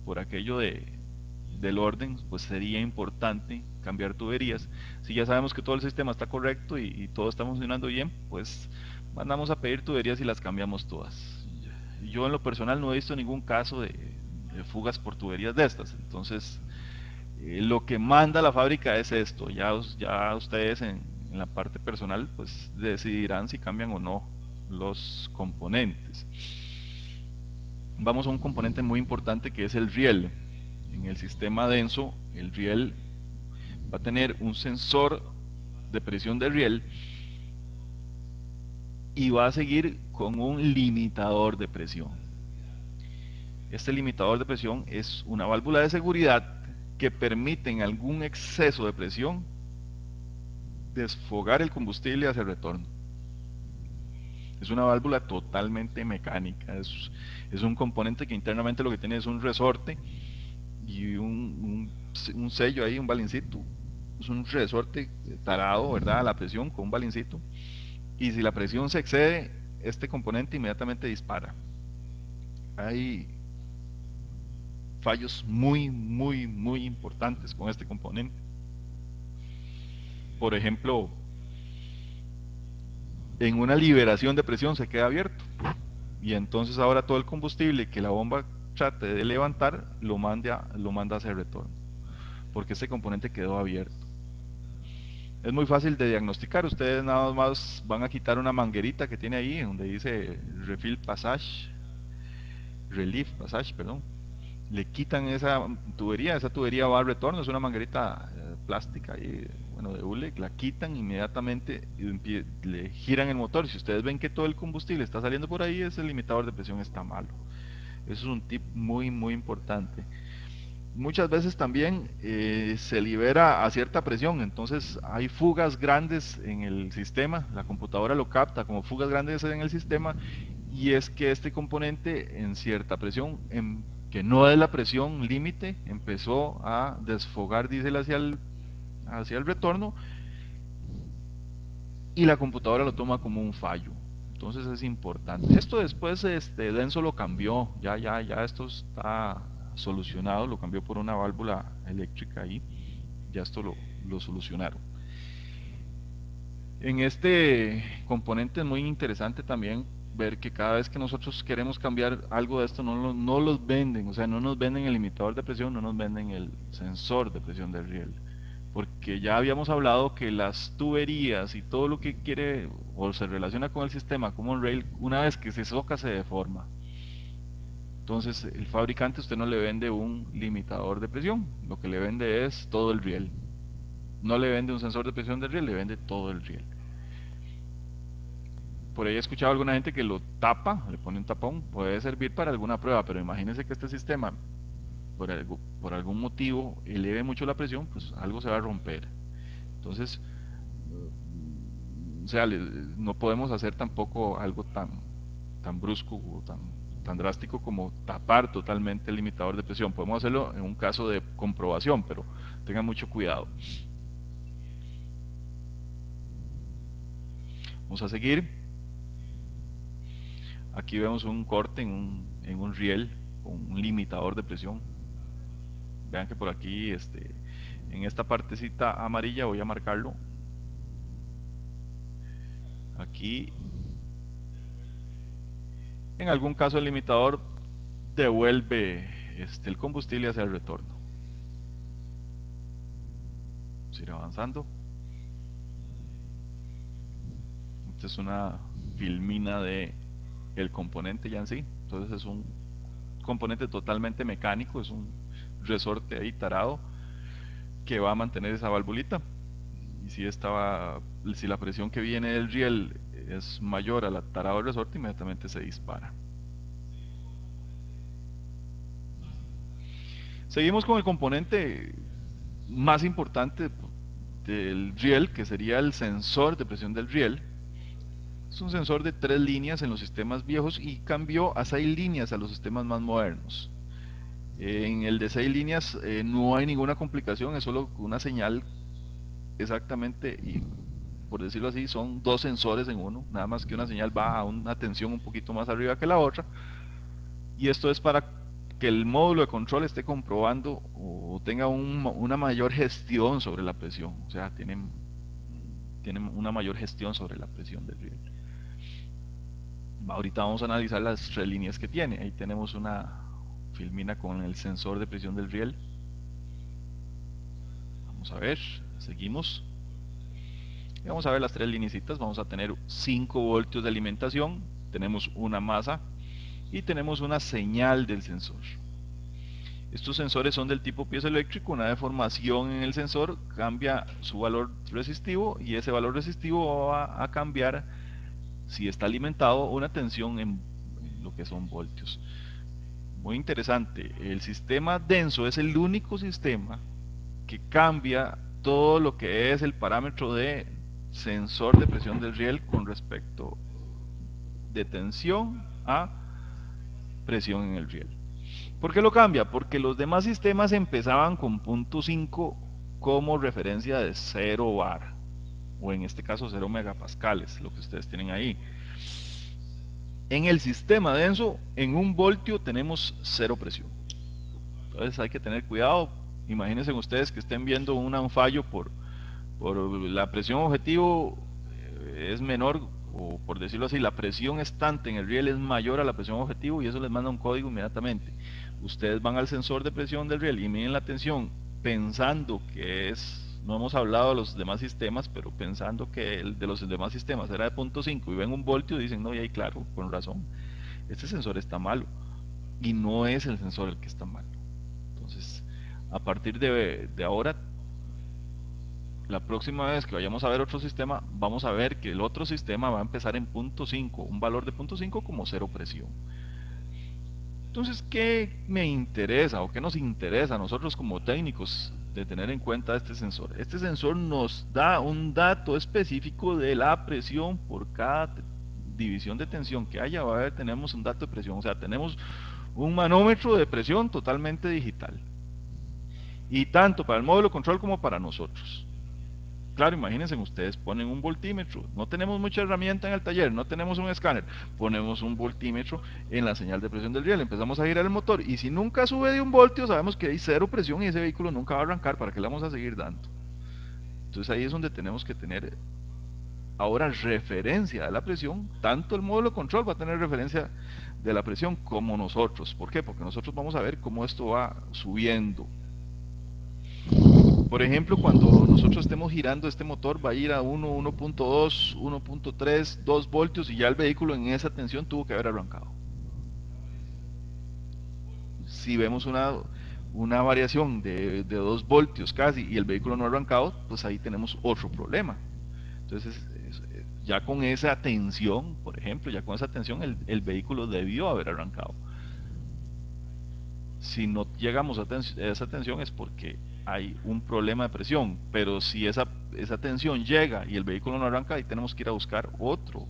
por aquello del orden, pues sería importante cambiar tuberías. Si ya sabemos que todo el sistema está correcto y todo está funcionando bien, pues mandamos a pedir tuberías y las cambiamos todas. Yo en lo personal no he visto ningún caso de fugas por tuberías de estas. Entonces, lo que manda la fábrica es esto. Ya ustedes en la parte personal pues decidirán si cambian o no los componentes. Vamos a un componente muy importante que es el riel. En el sistema denso, el riel va a tener un sensor de presión de riel y va a seguir con un limitador de presión. Este limitador de presión es una válvula de seguridad que permite en algún exceso de presión desfogar el combustible hacia el retorno. Es una válvula totalmente mecánica, es un componente que internamente lo que tiene es un resorte y un sello ahí, un balincito. Es un resorte tarado, ¿verdad?, a la presión con un balincito, y si la presión se excede, este componente inmediatamente dispara. Hay fallos muy importantes con este componente. Por ejemplo, en una liberación de presión se queda abierto, y entonces ahora todo el combustible que la bomba trate de levantar lo manda hacia el retorno, porque este componente quedó abierto. Es muy fácil de diagnosticar. Ustedes nada más van a quitar una manguerita que tiene ahí donde dice Relief Passage, perdón. Le quitan esa tubería va al retorno, es una manguerita plástica ahí, bueno, de hule, la quitan inmediatamente y le giran el motor. Si ustedes ven que todo el combustible está saliendo por ahí, ese limitador de presión está malo. Eso es un tip muy importante. Muchas veces también se libera a cierta presión, entonces hay fugas grandes en el sistema, la computadora lo capta como fugas grandes en el sistema, y es que este componente en cierta presión, que no es la presión límite, empezó a desfogar diésel hacia el retorno, y la computadora lo toma como un fallo. Entonces es importante. Esto después Denso lo cambió, ya esto está solucionado, lo cambió por una válvula eléctrica ahí, ya esto lo solucionaron. En este componente es muy interesante también ver que cada vez que nosotros queremos cambiar algo de esto no los venden, o sea, no nos venden el limitador de presión, no nos venden el sensor de presión del riel, porque ya habíamos hablado que las tuberías y todo lo que quiere o se relaciona con el sistema Common Rail, una vez que se soca se deforma. Entonces el fabricante usted no le vende un limitador de presión, lo que le vende es todo el riel. No le vende un sensor de presión del riel, le vende todo el riel. Por ahí he escuchado a alguna gente que lo tapa, le pone un tapón, puede servir para alguna prueba, pero imagínense que este sistema por algún motivo eleve mucho la presión, pues algo se va a romper. Entonces, o sea, no podemos hacer tampoco algo tan brusco o tan drástico como tapar totalmente el limitador de presión. Podemos hacerlo en un caso de comprobación, pero tengan mucho cuidado. Vamos a seguir. Aquí vemos un corte en un riel con un limitador de presión. Vean que por aquí, en esta partecita amarilla voy a marcarlo. Aquí, en algún caso el limitador devuelve el combustible hacia el retorno. Vamos a ir avanzando. Esta es una filmina de el componente ya en sí. Entonces es un componente totalmente mecánico, es un resorte ahí tarado que va a mantener esa valvulita, y si la presión que viene del riel es mayor a la tarado del resorte, inmediatamente se dispara. Seguimos con el componente más importante del riel, que sería el sensor de presión del riel. Es un sensor de 3 líneas en los sistemas viejos y cambió a 6 líneas a los sistemas más modernos. En el de 6 líneas no hay ninguna complicación, es solo una señal exactamente, y por decirlo así, son 2 sensores en uno, nada más que una señal va a una tensión un poquito más arriba que la otra, y esto es para que el módulo de control esté comprobando o tenga una mayor gestión sobre la presión, o sea, tienen una mayor gestión sobre la presión del riel. Ahorita vamos a analizar las 3 líneas que tiene. Ahí tenemos una filmina con el sensor de presión del riel. Vamos a ver, seguimos. Y vamos a ver las 3 linecitas. Vamos a tener 5 voltios de alimentación, tenemos una masa y tenemos una señal del sensor. Estos sensores son del tipo piezoeléctrico. Una deformación en el sensor cambia su valor resistivo, y ese valor resistivo va a cambiar, si está alimentado, una tensión en lo que son voltios. Muy interesante. El sistema denso es el único sistema que cambia todo lo que es el parámetro de sensor de presión del riel con respecto de tensión a presión en el riel. ¿Por qué lo cambia? Porque los demás sistemas empezaban con 0.5 como referencia de 0 bar, o en este caso 0 megapascales, lo que ustedes tienen ahí. En el sistema denso, en 1 voltio tenemos 0 presión. Entonces hay que tener cuidado. Imagínense ustedes que estén viendo un fallo por la presión objetivo es menor, o por decirlo así, la presión estante en el riel es mayor a la presión objetivo, y eso les manda un código inmediatamente. Ustedes van al sensor de presión del riel y miden la tensión pensando que es no hemos hablado de los demás sistemas, pero pensando que el de los demás sistemas era de 0.5 y ven 1 voltio, dicen, no, y ahí claro, con razón, este sensor está malo, y no es el sensor el que está malo. Entonces, a partir de ahora, la próxima vez que vayamos a ver otro sistema, vamos a ver que el otro sistema va a empezar en 0.5, un valor de 0.5 como cero presión. Entonces, ¿qué me interesa o qué nos interesa a nosotros como técnicos de tener en cuenta este sensor? Este sensor nos da un dato específico de la presión por cada división de tensión que haya. Va a ver, tenemos un dato de presión, o sea, tenemos un manómetro de presión totalmente digital. Y tanto para el módulo control como para nosotros. Claro, imagínense, ustedes ponen un voltímetro, no tenemos mucha herramienta en el taller, no tenemos un escáner, ponemos un voltímetro en la señal de presión del riel, empezamos a girar el motor, y si nunca sube de 1 voltio, sabemos que hay cero presión y ese vehículo nunca va a arrancar. ¿Para qué le vamos a seguir dando? Entonces ahí es donde tenemos que tener ahora referencia de la presión. Tanto el módulo control va a tener referencia de la presión como nosotros. ¿Por qué? Porque nosotros vamos a ver cómo esto va subiendo. Por ejemplo, cuando nosotros estemos girando este motor, va a ir a 1, 1.2, 1.3, 2 voltios, y ya el vehículo en esa tensión tuvo que haber arrancado. Si vemos una variación de 2 voltios casi y el vehículo no ha arrancado, pues ahí tenemos otro problema. Entonces, ya con esa tensión, por ejemplo, ya con esa tensión el vehículo debió haber arrancado. Si no llegamos a esa tensión es porque hay un problema de presión, pero si esa tensión llega y el vehículo no arranca, ahí tenemos que ir a buscar otro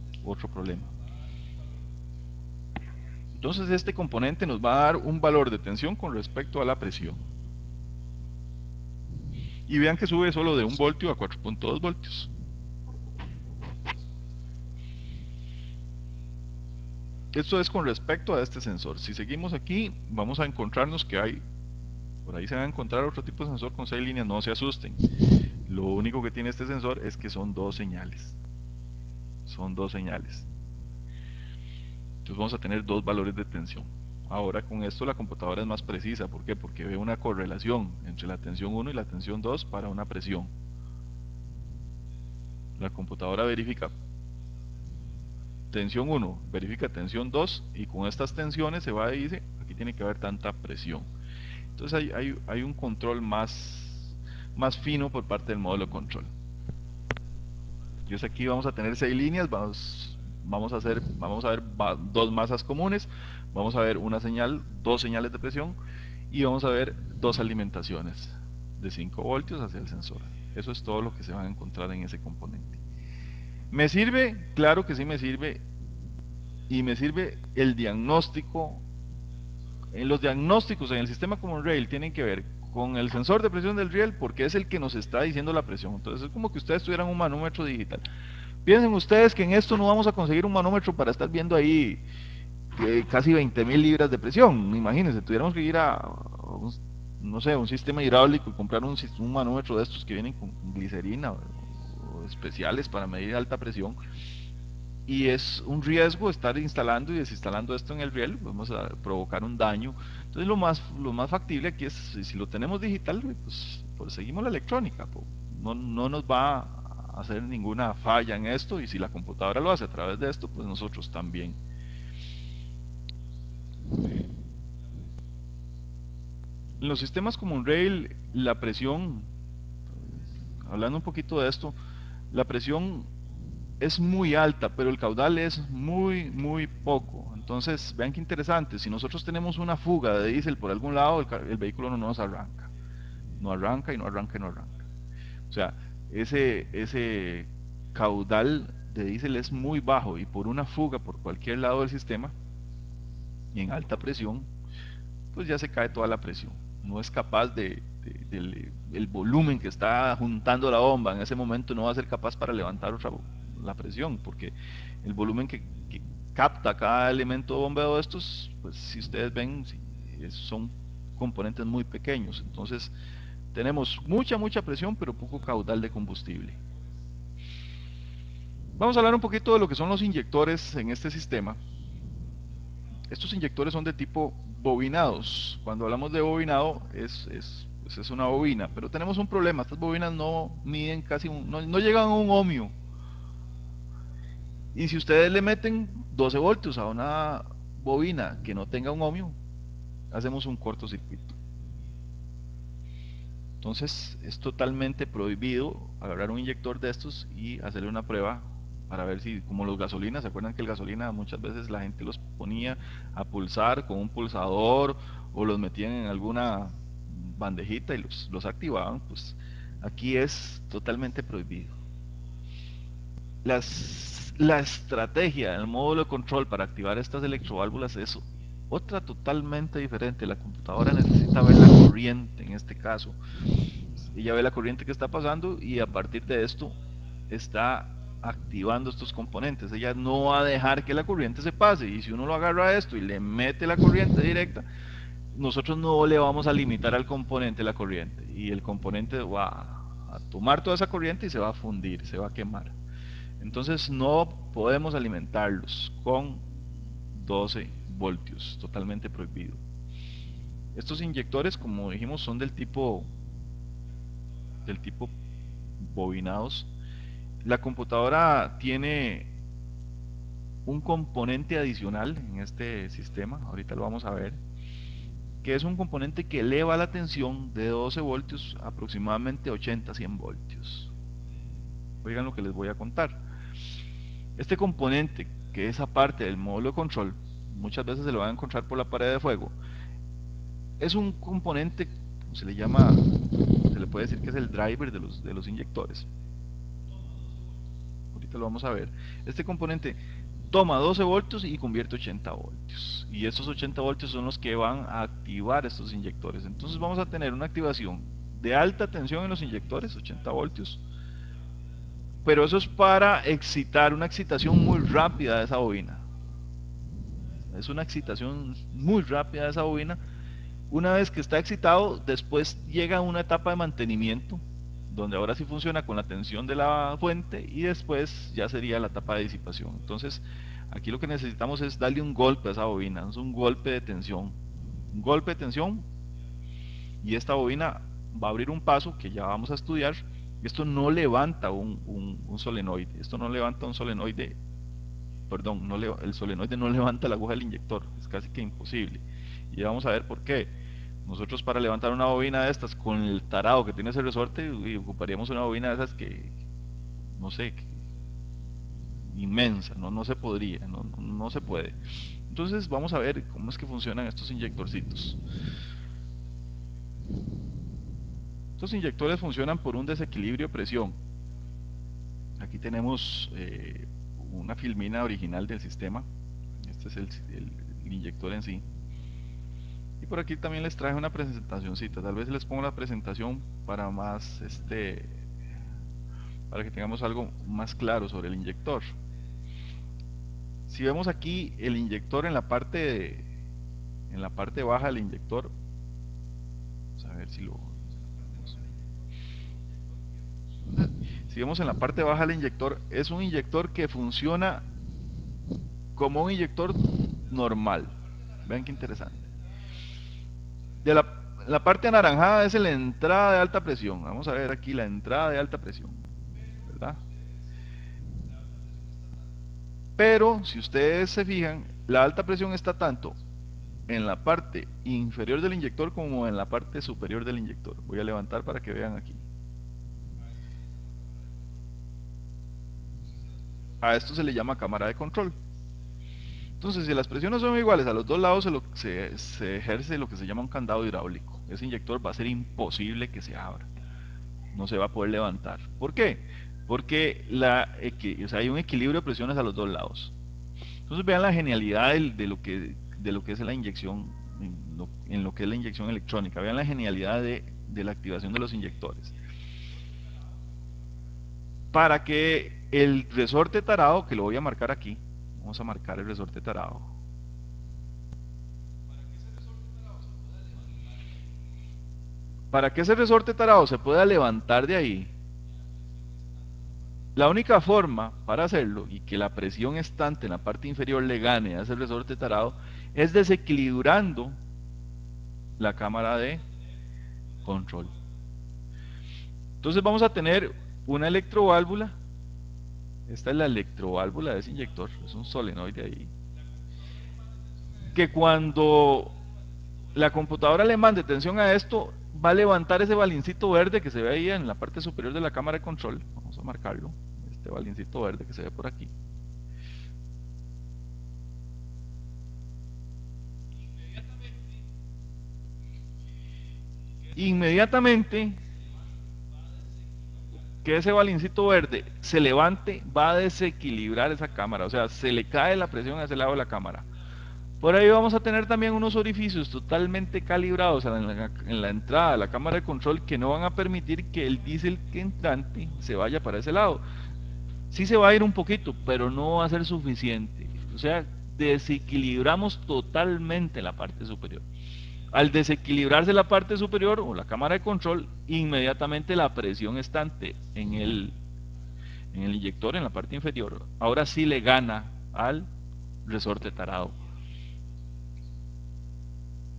problema. Entonces este componente nos va a dar un valor de tensión con respecto a la presión. Y vean que sube solo de 1 voltio a 4.2 voltios. Esto es con respecto a este sensor. Si seguimos aquí, vamos a encontrarnos que hay, por ahí se van a encontrar otro tipo de sensor con 6 líneas, no se asusten. Lo único que tiene este sensor es que son 2 señales. Son 2 señales. Entonces vamos a tener 2 valores de tensión. Ahora con esto la computadora es más precisa. ¿Por qué? Porque ve una correlación entre la tensión 1 y la tensión 2 para una presión. La computadora verifica tensión 1, verifica tensión 2, y con estas tensiones se va y dice, aquí tiene que haber tanta presión. Entonces hay un control más fino por parte del módulo control. Entonces aquí vamos a tener 6 líneas, vamos a ver 2 masas comunes, vamos a ver una señal, 2 señales de presión, y vamos a ver 2 alimentaciones de 5 voltios hacia el sensor. Eso es todo lo que se van a encontrar en ese componente. ¿Me sirve? Claro que sí me sirve, y me sirve el diagnóstico. Los diagnósticos en el sistema Common Rail tienen que ver con el sensor de presión del riel, porque es el que nos está diciendo la presión. Entonces es como que ustedes tuvieran un manómetro digital. Piensen ustedes que en esto no vamos a conseguir un manómetro para estar viendo ahí casi 20.000 libras de presión. Imagínense, tuviéramos que ir a no sé, un sistema hidráulico y comprar un manómetro de estos que vienen con glicerina o especiales para medir alta presión, y es un riesgo estar instalando y desinstalando esto en el riel. Vamos a provocar un daño. Entonces lo más factible aquí es, si lo tenemos digital, pues seguimos la electrónica, no nos va a hacer ninguna falla en esto, y si la computadora lo hace a través de esto, pues nosotros también. En los sistemas Common Rail, la presión, hablando un poquito de esto, la presión es muy alta, pero el caudal es muy poco. Entonces, vean qué interesante, si nosotros tenemos una fuga de diésel por algún lado, el vehículo no nos arranca. No arranca y no arranca y no arranca. O sea, ese caudal de diésel es muy bajo, y por una fuga por cualquier lado del sistema, y en alta presión, pues ya se cae toda la presión. No es capaz el volumen que está juntando la bomba en ese momento no va a ser capaz para levantar la presión, porque el volumen que capta cada elemento de bombeo de estos, pues si ustedes ven, son componentes muy pequeños. Entonces tenemos mucha presión, pero poco caudal de combustible. Vamos a hablar un poquito de lo que son los inyectores en este sistema. Estos inyectores son de tipo bobinados. Cuando hablamos de bobinado es pues es una bobina, pero tenemos un problema, estas bobinas no miden casi, no llegan a un ohmio. Y si ustedes le meten 12 voltios a una bobina que no tenga un ohmio, hacemos un cortocircuito. Entonces es totalmente prohibido agarrar un inyector de estos y hacerle una prueba para ver si, como los gasolinas, ¿se acuerdan que el gasolina muchas veces la gente los ponía a pulsar con un pulsador o los metían en alguna bandejita y los activaban? Pues aquí es totalmente prohibido. La estrategia del módulo de control para activar estas electroválvulas es otra totalmente diferente. La computadora necesita ver la corriente en este caso. Ella ve la corriente que está pasando y a partir de esto está activando estos componentes. Ella no va a dejar que la corriente se pase, y si uno lo agarra a esto y le mete la corriente directa, nosotros no le vamos a limitar al componente la corriente, y el componente va a tomar toda esa corriente y se va a fundir, se va a quemar. Entonces no podemos alimentarlos con 12 voltios, totalmente prohibido. Estos inyectores, como dijimos, son del tipo bobinados. La computadora tiene un componente adicional en este sistema, ahorita lo vamos a ver, que es un componente que eleva la tensión de 12 voltios a aproximadamente 80-100 voltios. Oigan lo que les voy a contar. Este componente, que es aparte del módulo de control, muchas veces se lo van a encontrar por la pared de fuego. Es un componente, se le llama, se le puede decir que es el driver de los inyectores. Ahorita lo vamos a ver. Este componente toma 12 voltios y convierte 80 voltios. Y esos 80 voltios son los que van a activar estos inyectores. Entonces vamos a tener una activación de alta tensión en los inyectores, 80 voltios. Pero eso es para excitar, una excitación muy rápida de esa bobina. Es una excitación muy rápida de esa bobina. Una vez que está excitado, después llega a una etapa de mantenimiento, donde ahora sí funciona con la tensión de la fuente, y después ya sería la etapa de disipación. Entonces, aquí lo que necesitamos es darle un golpe a esa bobina, es un golpe de tensión. Un golpe de tensión, y esta bobina va a abrir un paso que ya vamos a estudiar. Esto no levanta un solenoide, esto no levanta un solenoide, perdón, el solenoide no levanta la aguja del inyector, es casi que imposible. Y ya vamos a ver por qué. Nosotros, para levantar una bobina de estas con el tarado que tiene ese resorte, ocuparíamos una bobina de esas que, no sé, inmensa, no se podría, no se puede. Entonces vamos a ver cómo es que funcionan estos inyectorcitos. Estos inyectores funcionan por un desequilibrio de presión. Aquí tenemos una filmina original del sistema. Este es el inyector en sí. Y por aquí también les traje una presentacioncita. Tal vez les pongo la presentación para más para que tengamos algo más claro sobre el inyector. Si vemos aquí el inyector en la parte baja del inyector, vamos a ver si lo... Si vemos en la parte baja del inyector, es un inyector que funciona como un inyector normal. Vean qué interesante. La parte anaranjada es la entrada de alta presión. Vamos a ver aquí la entrada de alta presión, ¿verdad? Pero si ustedes se fijan, la alta presión está tanto en la parte inferior del inyector como en la parte superior del inyector. Voy a levantar para que vean aquí. A esto se le llama cámara de control. Entonces, si las presiones son iguales a los dos lados, se ejerce lo que se llama un candado hidráulico. Ese inyector va a ser imposible que se abra, no se va a poder levantar. ¿Por qué? Porque hay un equilibrio de presiones a los dos lados. Entonces vean la genialidad de lo que es la inyección, en lo que es la inyección electrónica. Vean la genialidad de la activación de los inyectores. Para que el resorte tarado, que lo voy a marcar aquí, vamos a marcar el resorte tarado. Para que ese resorte tarado se pueda levantar de ahí, la única forma para hacerlo y que la presión estante en la parte inferior le gane a ese resorte tarado es desequilibrando la cámara de control. Entonces vamos a tener una electroválvula. Esta es la electroválvula de ese inyector, es un solenoide ahí, que cuando la computadora le mande tensión a esto, va a levantar ese balincito verde que se ve ahí en la parte superior de la cámara de control. Vamos a marcarlo, este balincito verde que se ve por aquí. Inmediatamente que ese balincito verde se levante, va a desequilibrar esa cámara, o sea, se le cae la presión a ese lado de la cámara. Por ahí vamos a tener también unos orificios totalmente calibrados en la entrada de la cámara de control que no van a permitir que el diésel que entrante se vaya para ese lado. Sí se va a ir un poquito, pero no va a ser suficiente. O sea, desequilibramos totalmente la parte superior. Al desequilibrarse la parte superior o la cámara de control, inmediatamente la presión estante en el inyector, en la parte inferior, ahora sí le gana al resorte tarado.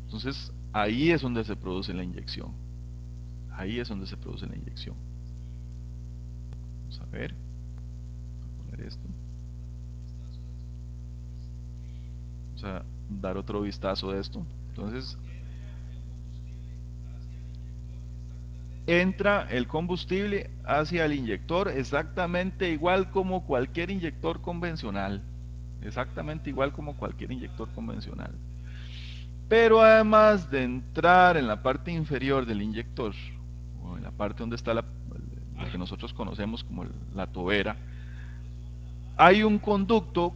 Entonces ahí es donde se produce la inyección. Ahí es donde se produce la inyección. Vamos a ver. Voy a poner esto. Vamos a dar otro vistazo de esto. Entonces entra el combustible hacia el inyector exactamente igual como cualquier inyector convencional. Exactamente igual como cualquier inyector convencional. Pero además de entrar en la parte inferior del inyector, o en la parte donde está lo que nosotros conocemos como la tobera, hay un conducto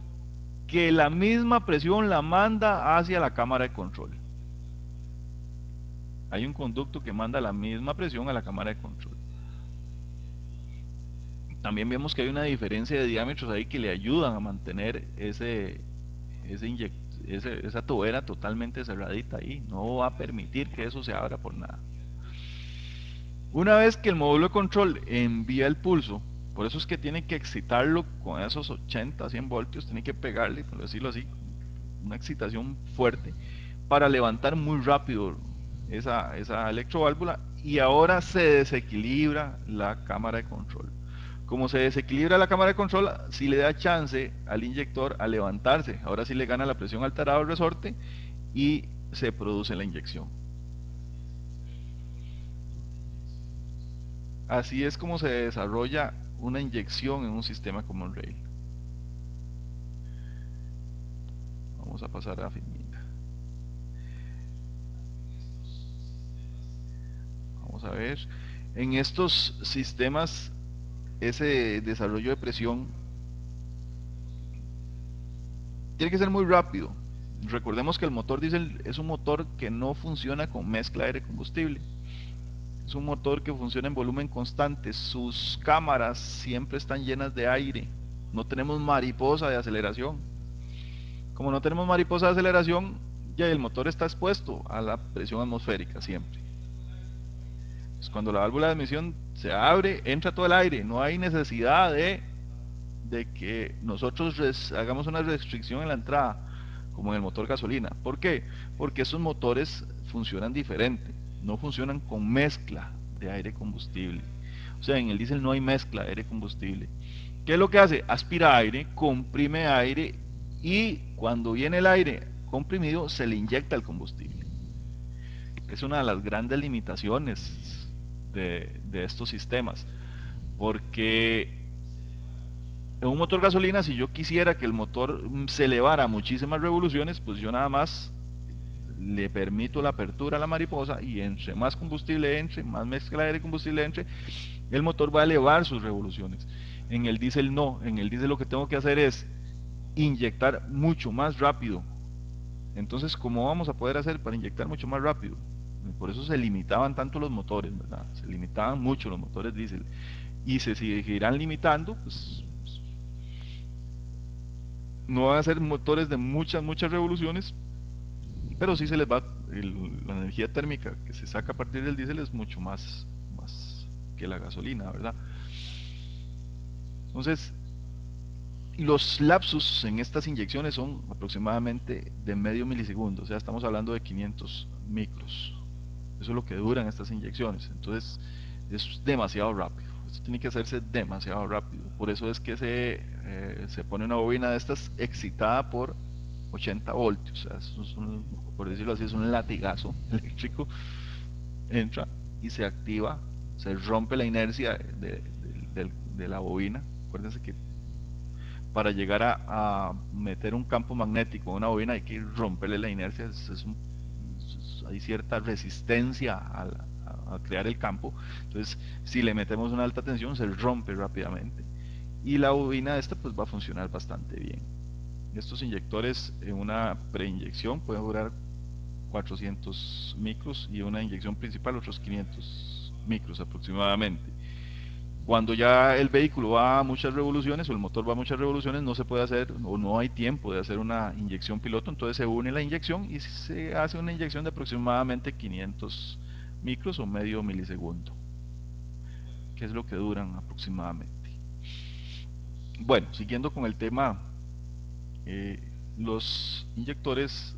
que la misma presión la manda hacia la cámara de control. Hay un conducto que manda la misma presión a la cámara de control. También vemos que hay una diferencia de diámetros ahí que le ayudan a mantener esa tobera totalmente cerradita ahí. No va a permitir que eso se abra por nada. Una vez que el módulo de control envía el pulso, por eso es que tiene que excitarlo con esos 80, 100 voltios, tiene que pegarle, por decirlo así, una excitación fuerte para levantar muy rápido esa electroválvula, y ahora se desequilibra la cámara de control. Como se desequilibra la cámara de control, sí le da chance al inyector a levantarse. Ahora sí le gana la presión al tarado del resorte y se produce la inyección. Así es como se desarrolla una inyección en un sistema como el rail. Vamos a pasar a Firmina. Vamos a ver. En estos sistemas, ese desarrollo de presión tiene que ser muy rápido. Recordemos que el motor diésel es un motor que no funciona con mezcla aire-combustible. Es un motor que funciona en volumen constante. Sus cámaras siempre están llenas de aire. No tenemos mariposa de aceleración. Como no tenemos mariposa de aceleración, ya el motor está expuesto a la presión atmosférica siempre. Pues cuando la válvula de admisión se abre, entra todo el aire. No hay necesidad de que nosotros hagamos una restricción en la entrada, como en el motor gasolina. ¿Por qué? Porque esos motores funcionan diferente. No funcionan con mezcla de aire-combustible. O sea, en el diésel no hay mezcla de aire-combustible. ¿Qué es lo que hace? Aspira aire, comprime aire, y cuando viene el aire comprimido se le inyecta el combustible. Es una de las grandes limitaciones de estos sistemas, porque en un motor gasolina, si yo quisiera que el motor se elevara a muchísimas revoluciones, pues yo nada más le permito la apertura a la mariposa, y entre más combustible entre, más mezcla de aire y combustible entre, el motor va a elevar sus revoluciones. En el diésel no. En el diésel lo que tengo que hacer es inyectar mucho más rápido. Entonces, ¿cómo vamos a poder hacer para inyectar mucho más rápido? Por eso se limitaban tanto los motores, ¿verdad? Se limitaban mucho los motores diésel, y se seguirán limitando, pues no van a ser motores de muchas revoluciones, pero sí se les va, la energía térmica que se saca a partir del diésel es mucho más que la gasolina, ¿verdad? Entonces, los lapsus en estas inyecciones son aproximadamente de medio milisegundo, o sea, estamos hablando de 500 micros. Eso es lo que duran estas inyecciones. Entonces es demasiado rápido. Esto tiene que hacerse demasiado rápido. Por eso es que se pone una bobina de estas excitada por 80 voltios. O sea, eso es por decirlo así, es un latigazo eléctrico. Entra y se activa, se rompe la inercia de la bobina. Acuérdense que para llegar a meter un campo magnético en una bobina hay que romperle la inercia. Hay cierta resistencia a crear el campo. Entonces, si le metemos una alta tensión, se rompe rápidamente. Y la bobina esta pues va a funcionar bastante bien. Estos inyectores en una preinyección pueden durar 400 micros y una inyección principal otros 500 micros aproximadamente. Cuando ya el vehículo va a muchas revoluciones o el motor va a muchas revoluciones, no se puede hacer o no hay tiempo de hacer una inyección piloto, entonces se une la inyección y se hace una inyección de aproximadamente 500 micros o medio milisegundo, que es lo que duran aproximadamente. Bueno, siguiendo con el tema, los inyectores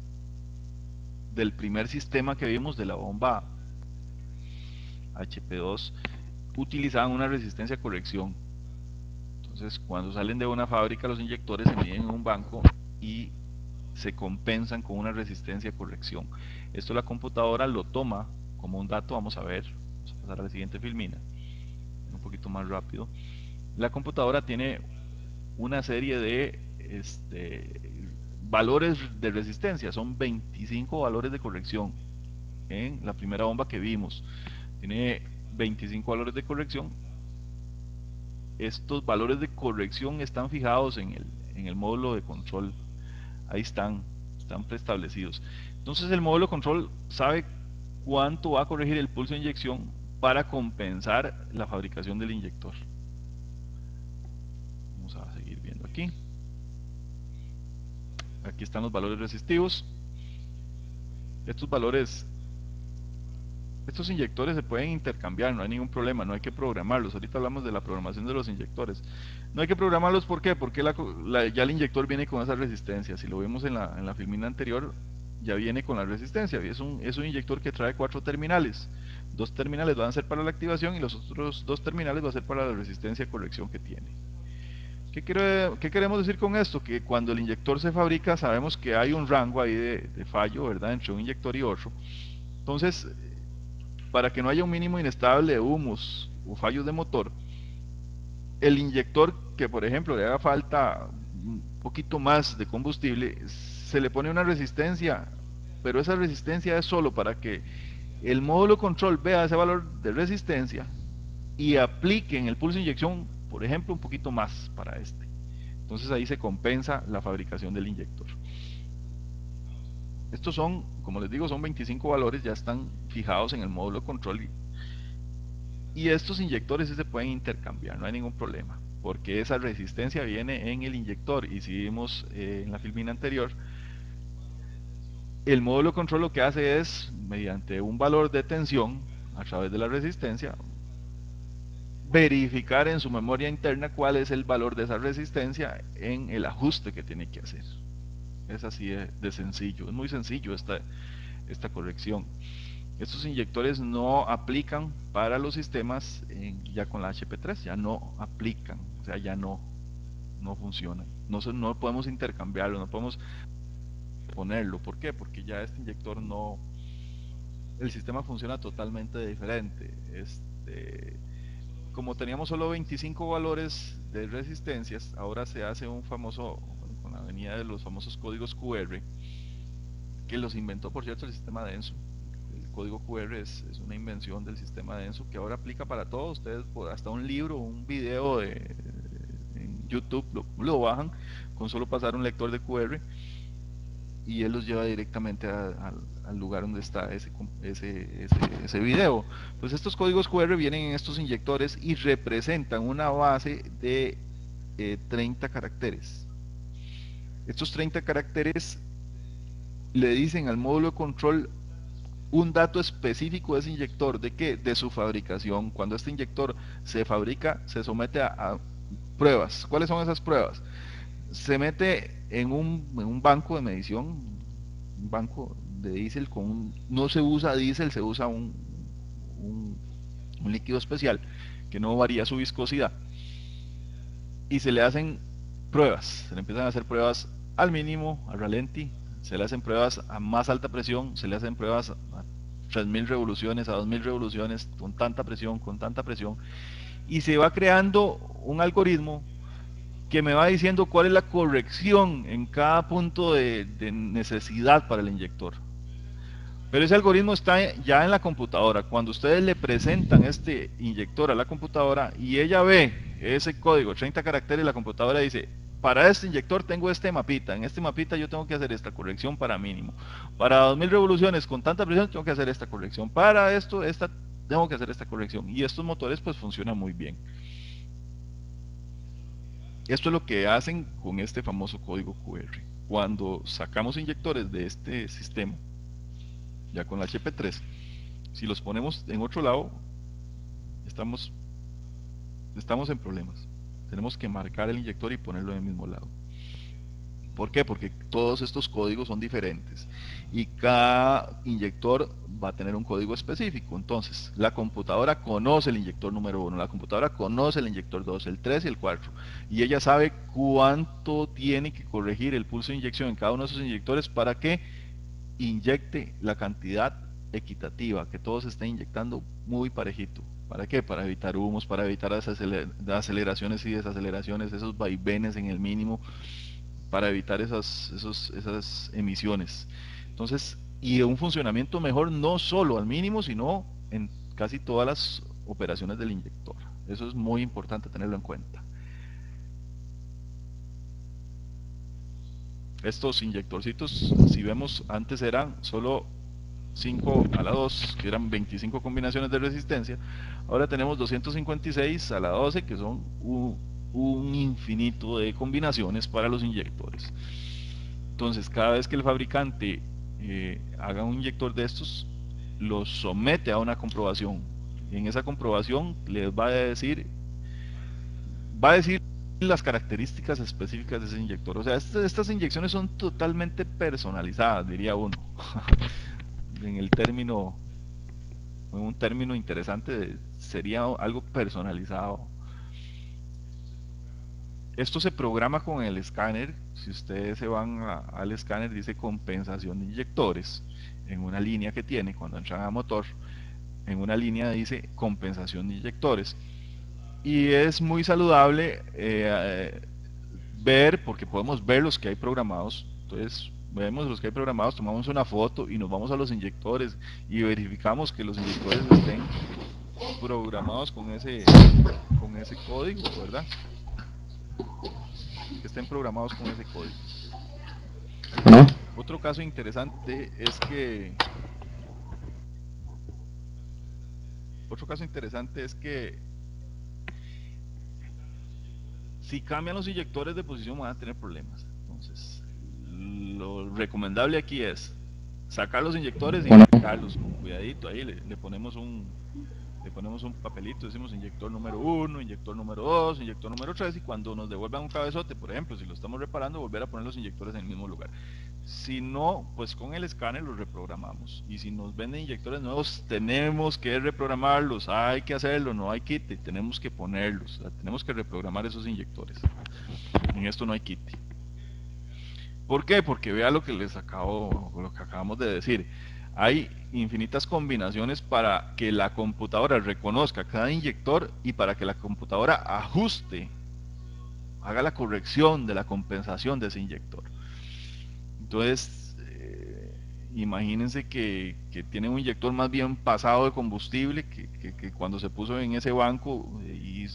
del primer sistema que vimos de la bomba HP2 utilizaban una resistencia a corrección. Entonces, cuando salen de una fábrica, los inyectores se miden en un banco y se compensan con una resistencia a corrección. Esto la computadora lo toma como un dato. Vamos a ver, vamos a pasar a la siguiente filmina, un poquito más rápido. La computadora tiene una serie de valores de resistencia, son 25 valores de corrección. En la primera bomba que vimos tiene 25 valores de corrección. Estos valores de corrección están fijados en el módulo de control. Ahí están preestablecidos. Entonces el módulo de control sabe cuánto va a corregir el pulso de inyección para compensar la fabricación del inyector. Vamos a seguir viendo aquí. Aquí están los valores resistivos. Estos inyectores se pueden intercambiar, no hay ningún problema, no hay que programarlos. Ahorita hablamos de la programación de los inyectores. No hay que programarlos, ¿por qué? Porque ya el inyector viene con esa resistencia. Si lo vimos en la filmina anterior, ya viene con la resistencia. Es un inyector que trae 4 terminales. 2 terminales van a ser para la activación y los otros 2 terminales van a ser para la resistencia de corrección que tiene. ¿Qué queremos decir con esto? Que cuando el inyector se fabrica, sabemos que hay un rango ahí de fallo, ¿verdad?, entre un inyector y otro. Entonces, para que no haya un mínimo inestable de humos o fallos de motor, el inyector que por ejemplo le haga falta un poquito más de combustible, se le pone una resistencia, pero esa resistencia es solo para que el módulo control vea ese valor de resistencia y aplique en el pulso de inyección, por ejemplo, un poquito más para este. Entonces ahí se compensa la fabricación del inyector. Estos son, como les digo, son 25 valores, ya están fijados en el módulo de control y estos inyectores sí se pueden intercambiar, no hay ningún problema, porque esa resistencia viene en el inyector. Y si vimos en la filmina anterior, el módulo de control lo que hace es, mediante un valor de tensión a través de la resistencia, verificar en su memoria interna cuál es el valor de esa resistencia en el ajuste que tiene que hacer. Es así de sencillo, es muy sencillo esta corrección. Estos inyectores no aplican para los sistemas ya con la HP3, ya no aplican, o sea, ya no funcionan. No podemos intercambiarlo, no podemos ponerlo. ¿Por qué? Porque ya este inyector no, el sistema funciona totalmente diferente. Como teníamos solo 25 valores de resistencias, ahora se hace un famoso, con la venida de los famosos códigos QR, que los inventó, por cierto, el sistema Denso. El código QR es una invención del sistema Denso que ahora aplica para todos. Ustedes, hasta un libro, un video en YouTube lo bajan con solo pasar un lector de QR y él los lleva directamente al lugar donde está ese video. Pues estos códigos QR vienen en estos inyectores y representan una base de 30 caracteres. Estos 30 caracteres le dicen al módulo de control un dato específico de ese inyector. ¿De qué? De su fabricación. Cuando este inyector se fabrica, se somete a pruebas. ¿Cuáles son esas pruebas? Se mete en un banco de medición, un banco de diésel no se usa diésel, se usa un líquido especial que no varía su viscosidad, y se le hacen pruebas, se le empiezan a hacer pruebas al mínimo, al ralenti, se le hacen pruebas a más alta presión, se le hacen pruebas a 3000 revoluciones, a 2000 revoluciones, con tanta presión, y se va creando un algoritmo que me va diciendo cuál es la corrección en cada punto de necesidad para el inyector. Pero ese algoritmo está ya en la computadora. Cuando ustedes le presentan este inyector a la computadora y ella ve ese código, 30 caracteres, la computadora dice: para este inyector tengo este mapita, en este mapita yo tengo que hacer esta corrección para mínimo. Para 2000 revoluciones con tanta presión tengo que hacer esta corrección. Para esto, tengo que hacer esta corrección. Y estos motores pues funcionan muy bien. Esto es lo que hacen con este famoso código QR. Cuando sacamos inyectores de este sistema, ya con la HP3, si los ponemos en otro lado, estamos en problemas. Tenemos que marcar el inyector y ponerlo en el mismo lado. ¿Por qué? Porque todos estos códigos son diferentes y cada inyector va a tener un código específico. Entonces, la computadora conoce el inyector número 1, la computadora conoce el inyector 2, el 3 y el 4, y ella sabe cuánto tiene que corregir el pulso de inyección en cada uno de esos inyectores para que inyecte la cantidad equitativa, que todos estén inyectando muy parejito. ¿Para qué? Para evitar humos, para evitar aceleraciones y desaceleraciones, esos vaivenes en el mínimo, para evitar esas emisiones. Entonces, y un funcionamiento mejor no solo al mínimo, sino en casi todas las operaciones del inyector. Eso es muy importante tenerlo en cuenta. Estos inyectorcitos, si vemos, antes eran solo 5 a la 2, que eran 25 combinaciones de resistencia. Ahora tenemos 256 a la 12, que son un infinito de combinaciones para los inyectores. Entonces, cada vez que el fabricante haga un inyector de estos, los somete a una comprobación. Y en esa comprobación les va a decir las características específicas de ese inyector. O sea, estas inyecciones son totalmente personalizadas, diría uno. En un término interesante sería algo personalizado. Esto se programa con el escáner. Si ustedes se van al escáner, dice compensación de inyectores en una línea que tiene. Cuando entran a motor, en una línea dice compensación de inyectores, y es muy saludable ver, porque podemos ver los que hay programados. Entonces vemos los que hay programados, tomamos una foto y nos vamos a los inyectores y verificamos que los inyectores estén programados con ese código, ¿verdad? Que estén programados con ese código. Otro caso interesante es que si cambian los inyectores de posición van a tener problemas. Entonces, lo recomendable aquí es sacar los inyectores y marcarlos con cuidadito. Ahí le ponemos un papelito, decimos inyector número 1, inyector número 2, inyector número 3, y cuando nos devuelvan un cabezote, por ejemplo, si lo estamos reparando, volver a poner los inyectores en el mismo lugar. Si no, pues con el escáner los reprogramamos. Y si nos venden inyectores nuevos, tenemos que reprogramarlos. Hay que hacerlo, no hay kit, tenemos que ponerlos. Tenemos que reprogramar esos inyectores. En esto no hay kit. ¿Por qué? Porque vea lo que acabamos de decir. Hay infinitas combinaciones para que la computadora reconozca cada inyector y para que la computadora ajuste, haga la corrección de la compensación de ese inyector. Entonces, imagínense que tiene un inyector más bien pasado de combustible, que cuando se puso en ese banco, y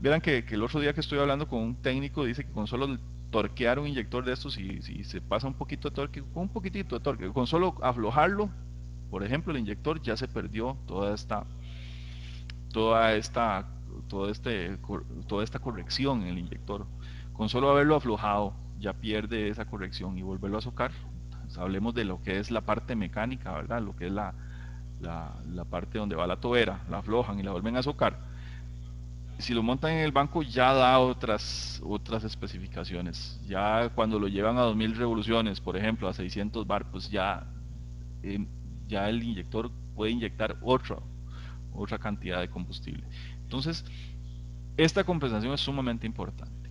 verán que el otro día que estoy hablando con un técnico, dice que con solo torquear un inyector de estos, y se pasa un poquito de torque, con un poquitito de torque, con solo aflojarlo, por ejemplo, el inyector, ya se perdió toda esta corrección en el inyector. Con solo haberlo aflojado ya pierde esa corrección, y volverlo a socar. Pues hablemos de lo que es la parte mecánica, ¿verdad? Lo que es la parte donde va la tobera, la aflojan y la vuelven a socar. Si lo montan en el banco ya da otras especificaciones. Ya cuando lo llevan a 2000 revoluciones, por ejemplo, a 600 bar, pues ya ya el inyector puede inyectar otra cantidad de combustible. Entonces, esta compensación es sumamente importante.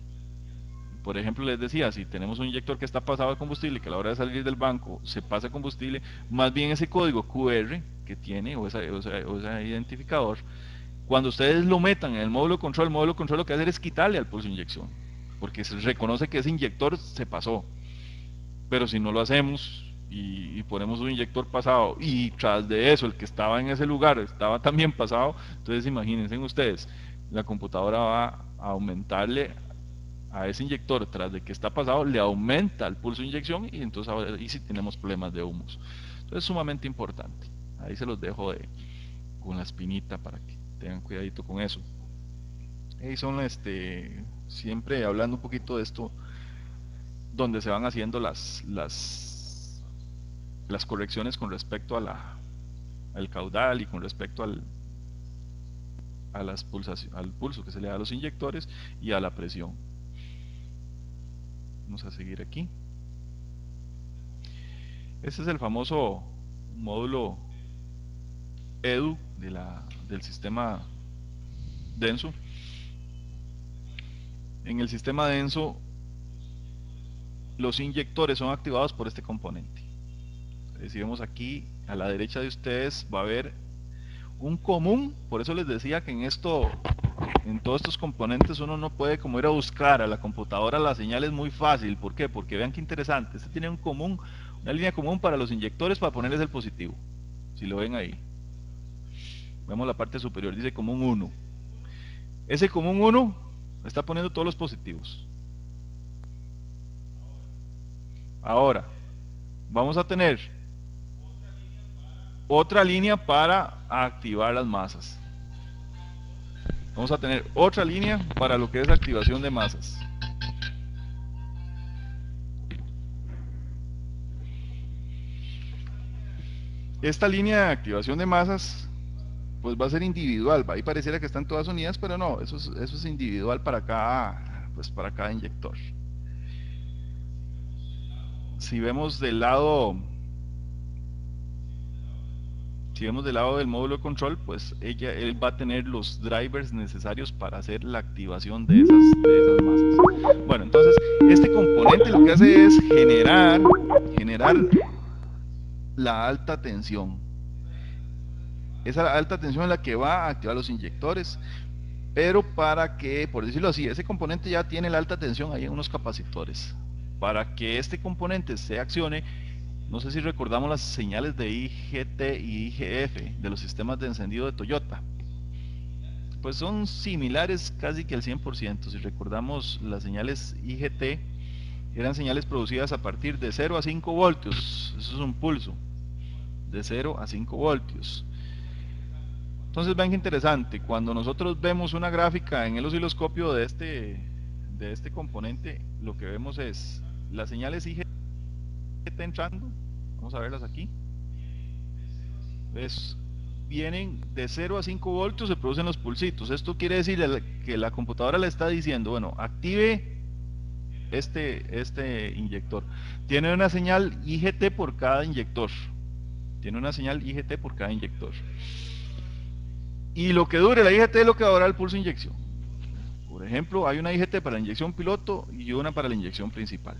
Por ejemplo, les decía, si tenemos un inyector que está pasado de combustible, que a la hora de salir del banco se pasa combustible, más bien ese código QR que tiene, o ese identificador, cuando ustedes lo metan en el módulo de control lo que va a hacer es quitarle al pulso de inyección, porque se reconoce que ese inyector se pasó. Pero si no lo hacemos y ponemos un inyector pasado y tras de eso el que estaba en ese lugar estaba también pasado, entonces imagínense ustedes, la computadora va a aumentarle a ese inyector tras de que está pasado, le aumenta el pulso de inyección y entonces ahora sí tenemos problemas de humos. Entonces es sumamente importante. Ahí se los dejo con la espinita para que tengan cuidadito con eso. Ahí son siempre hablando un poquito de esto, donde se van haciendo las correcciones con respecto al caudal y con respecto al pulso que se le da a los inyectores y a la presión. Vamos a seguir aquí. Este es el famoso módulo EDU del sistema denso. En el sistema denso, los inyectores son activados por este componente. Si vemos aquí a la derecha de ustedes va a haber un común, por eso les decía que en todos estos componentes uno no puede como ir a buscar a la computadora la señal, es muy fácil. ¿Por qué? Porque vean qué interesante, este tiene una línea común para los inyectores para ponerles el positivo. Si lo ven ahí, vemos la parte superior, dice común 1. Ese común 1 está poniendo todos los positivos. Ahora vamos a tener otra línea para activar las masas. Vamos a tener otra línea para lo que es activación de masas. Esta línea de activación de masas pues va a ser individual. Ahí pareciera que están todas unidas, pero no, eso es individual para cada inyector. Si vemos del lado del módulo de control, pues él va a tener los drivers necesarios para hacer la activación de esas masas. Bueno, entonces este componente lo que hace es generar la alta tensión. Esa alta tensión es la que va a activar los inyectores, pero para que, por decirlo así, ese componente ya tiene la alta tensión ahí en unos capacitores. Para que este componente se accione, no sé si recordamos las señales de IGT y IGF de los sistemas de encendido de Toyota. Pues son similares casi que al 100%. Si recordamos, las señales IGT eran señales producidas a partir de 0 a 5 voltios. Eso es un pulso. De 0 a 5 voltios. Entonces vean qué interesante. Cuando nosotros vemos una gráfica en el osciloscopio de este componente, lo que vemos es las señales IGT entrando. Vamos a verlas aquí. Vienen de 0 a 5 voltios, se producen los pulsitos. Esto quiere decir que la computadora le está diciendo, bueno, active este inyector. Tiene una señal IGT por cada inyector. Y lo que dure la IGT es lo que va a durar el pulso de inyección. Por ejemplo, hay una IGT para la inyección piloto y una para la inyección principal.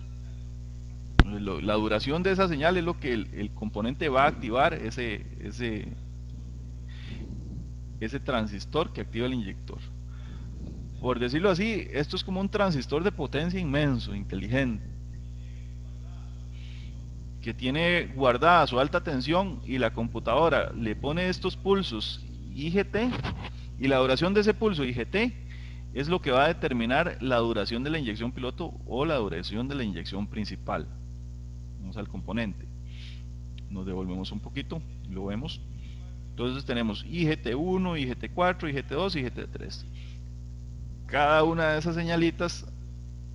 La duración de esa señal es lo que el componente va a activar, ese transistor que activa el inyector. Por decirlo así, esto es como un transistor de potencia inmenso, inteligente, que tiene guardada su alta tensión, y la computadora le pone estos pulsos IGT, y la duración de ese pulso IGT es lo que va a determinar la duración de la inyección piloto o la duración de la inyección principal. Vamos al componente, nos devolvemos un poquito, lo vemos. Entonces tenemos IGT1, IGT4, IGT2 y IGT3. Cada una de esas señalitas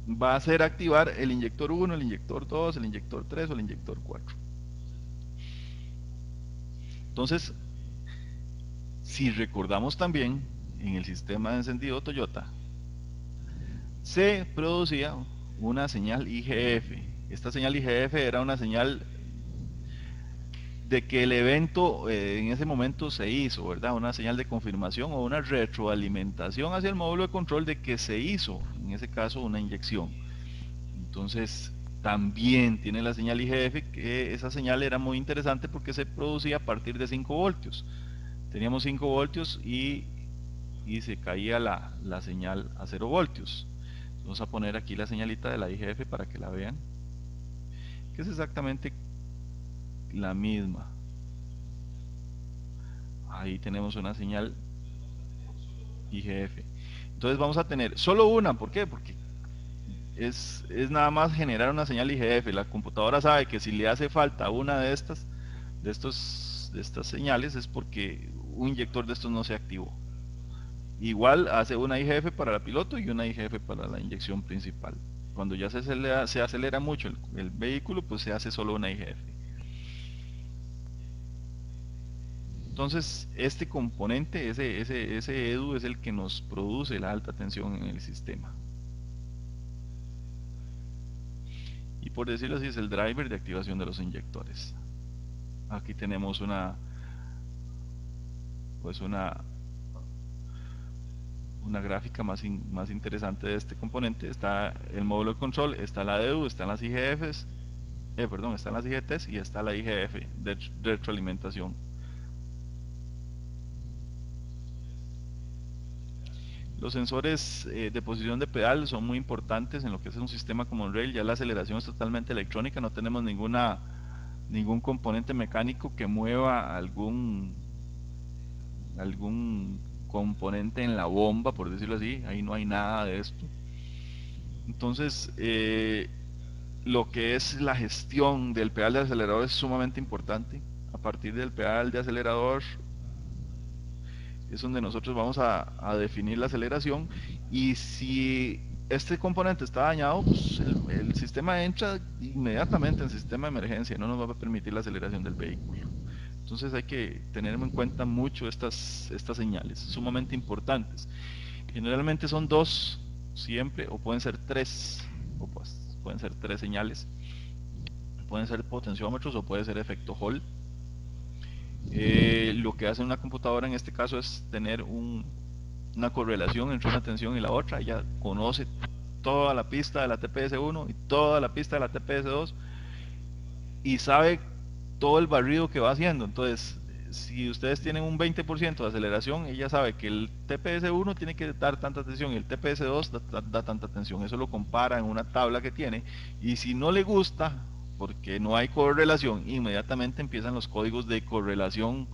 va a hacer activar el inyector 1, el inyector 2, el inyector 3 o el inyector 4. Entonces, si recordamos también, en el sistema de encendido Toyota se producía una señal IGF. Esta señal IGF era una señal de que el evento en ese momento se hizo, ¿verdad? Una señal de confirmación o una retroalimentación hacia el módulo de control de que se hizo, en ese caso, una inyección. Entonces, también tiene la señal IGF, que esa señal era muy interesante porque se producía a partir de 5 voltios. Teníamos 5 voltios y se caía la señal a 0 voltios. Vamos a poner aquí la señalita de la IGF para que la vean, que es exactamente la misma. Ahí tenemos una señal IGF. Entonces vamos a tener solo una. ¿Por qué? Porque es nada más generar una señal IGF. La computadora sabe que si le hace falta una de estas señales es porque un inyector de estos no se activó. Igual hace una IGF para la piloto y una IGF para la inyección principal. Cuando ya se acelera mucho el vehículo, pues se hace solo una IGF. Entonces, este componente, ese EDU, es el que nos produce la alta tensión en el sistema. Y por decirlo así, es el driver de activación de los inyectores. Aquí tenemos una gráfica más interesante de este componente. Está el módulo de control, está la EDU, están las IGFs, están las IGTs y está la IGF de retroalimentación. Los sensores de posición de pedal son muy importantes en lo que es un sistema como el rail. Ya la aceleración es totalmente electrónica, no tenemos ningún componente mecánico que mueva algún componente en la bomba, por decirlo así. Ahí no hay nada de esto. Entonces, lo que es la gestión del pedal de acelerador es sumamente importante. A partir del pedal de acelerador es donde nosotros vamos a definir la aceleración, y si este componente está dañado, pues el sistema entra inmediatamente en el sistema de emergencia, no nos va a permitir la aceleración del vehículo. Entonces hay que tener en cuenta mucho estas señales, sumamente importantes. Generalmente son 2 siempre, o pueden ser 3, o pues, pueden ser 3 señales. Pueden ser potenciómetros o puede ser efecto Hall. Lo que hace una computadora en este caso es tener una correlación entre una tensión y la otra. Ella conoce toda la pista de la TPS1 y toda la pista de la TPS2 y sabe todo el barrido que va haciendo. Entonces, si ustedes tienen un 20% de aceleración, ella sabe que el TPS1 tiene que dar tanta tensión y el TPS2 da tanta tensión. Eso lo compara en una tabla que tiene, y si no le gusta, porque no hay correlación, inmediatamente empiezan los códigos de correlación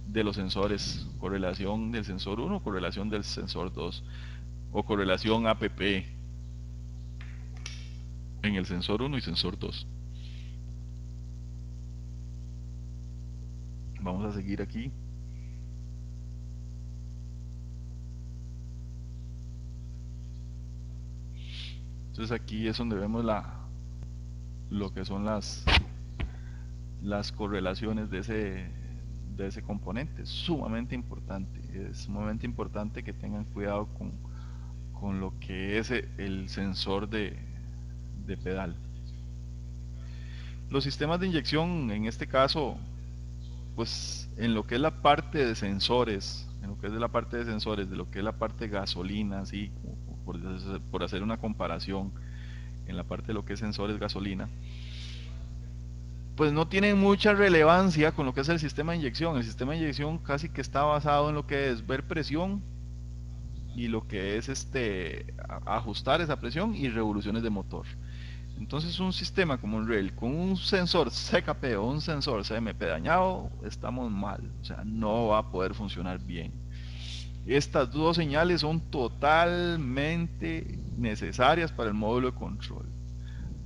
de los sensores: correlación del sensor 1, correlación del sensor 2, o correlación APP en el sensor 1 y sensor 2. Vamos a seguir aquí. Entonces aquí es donde vemos lo que son las correlaciones de ese componente. Sumamente importante. Es sumamente importante que tengan cuidado con lo que es el sensor de pedal. Los sistemas de inyección, en este caso, pues en lo que es la parte de sensores, de lo que es la parte de gasolina, así, por hacer una comparación, en la parte de lo que es sensores gasolina, pues no tienen mucha relevancia con lo que es el sistema de inyección. El sistema de inyección casi que está basado en lo que es ver presión y lo que es ajustar esa presión y revoluciones de motor. Entonces, un sistema como un rail con un sensor CKP o un sensor CMP dañado, estamos mal, o sea, no va a poder funcionar bien. Estas dos señales son totalmente necesarias para el módulo de control.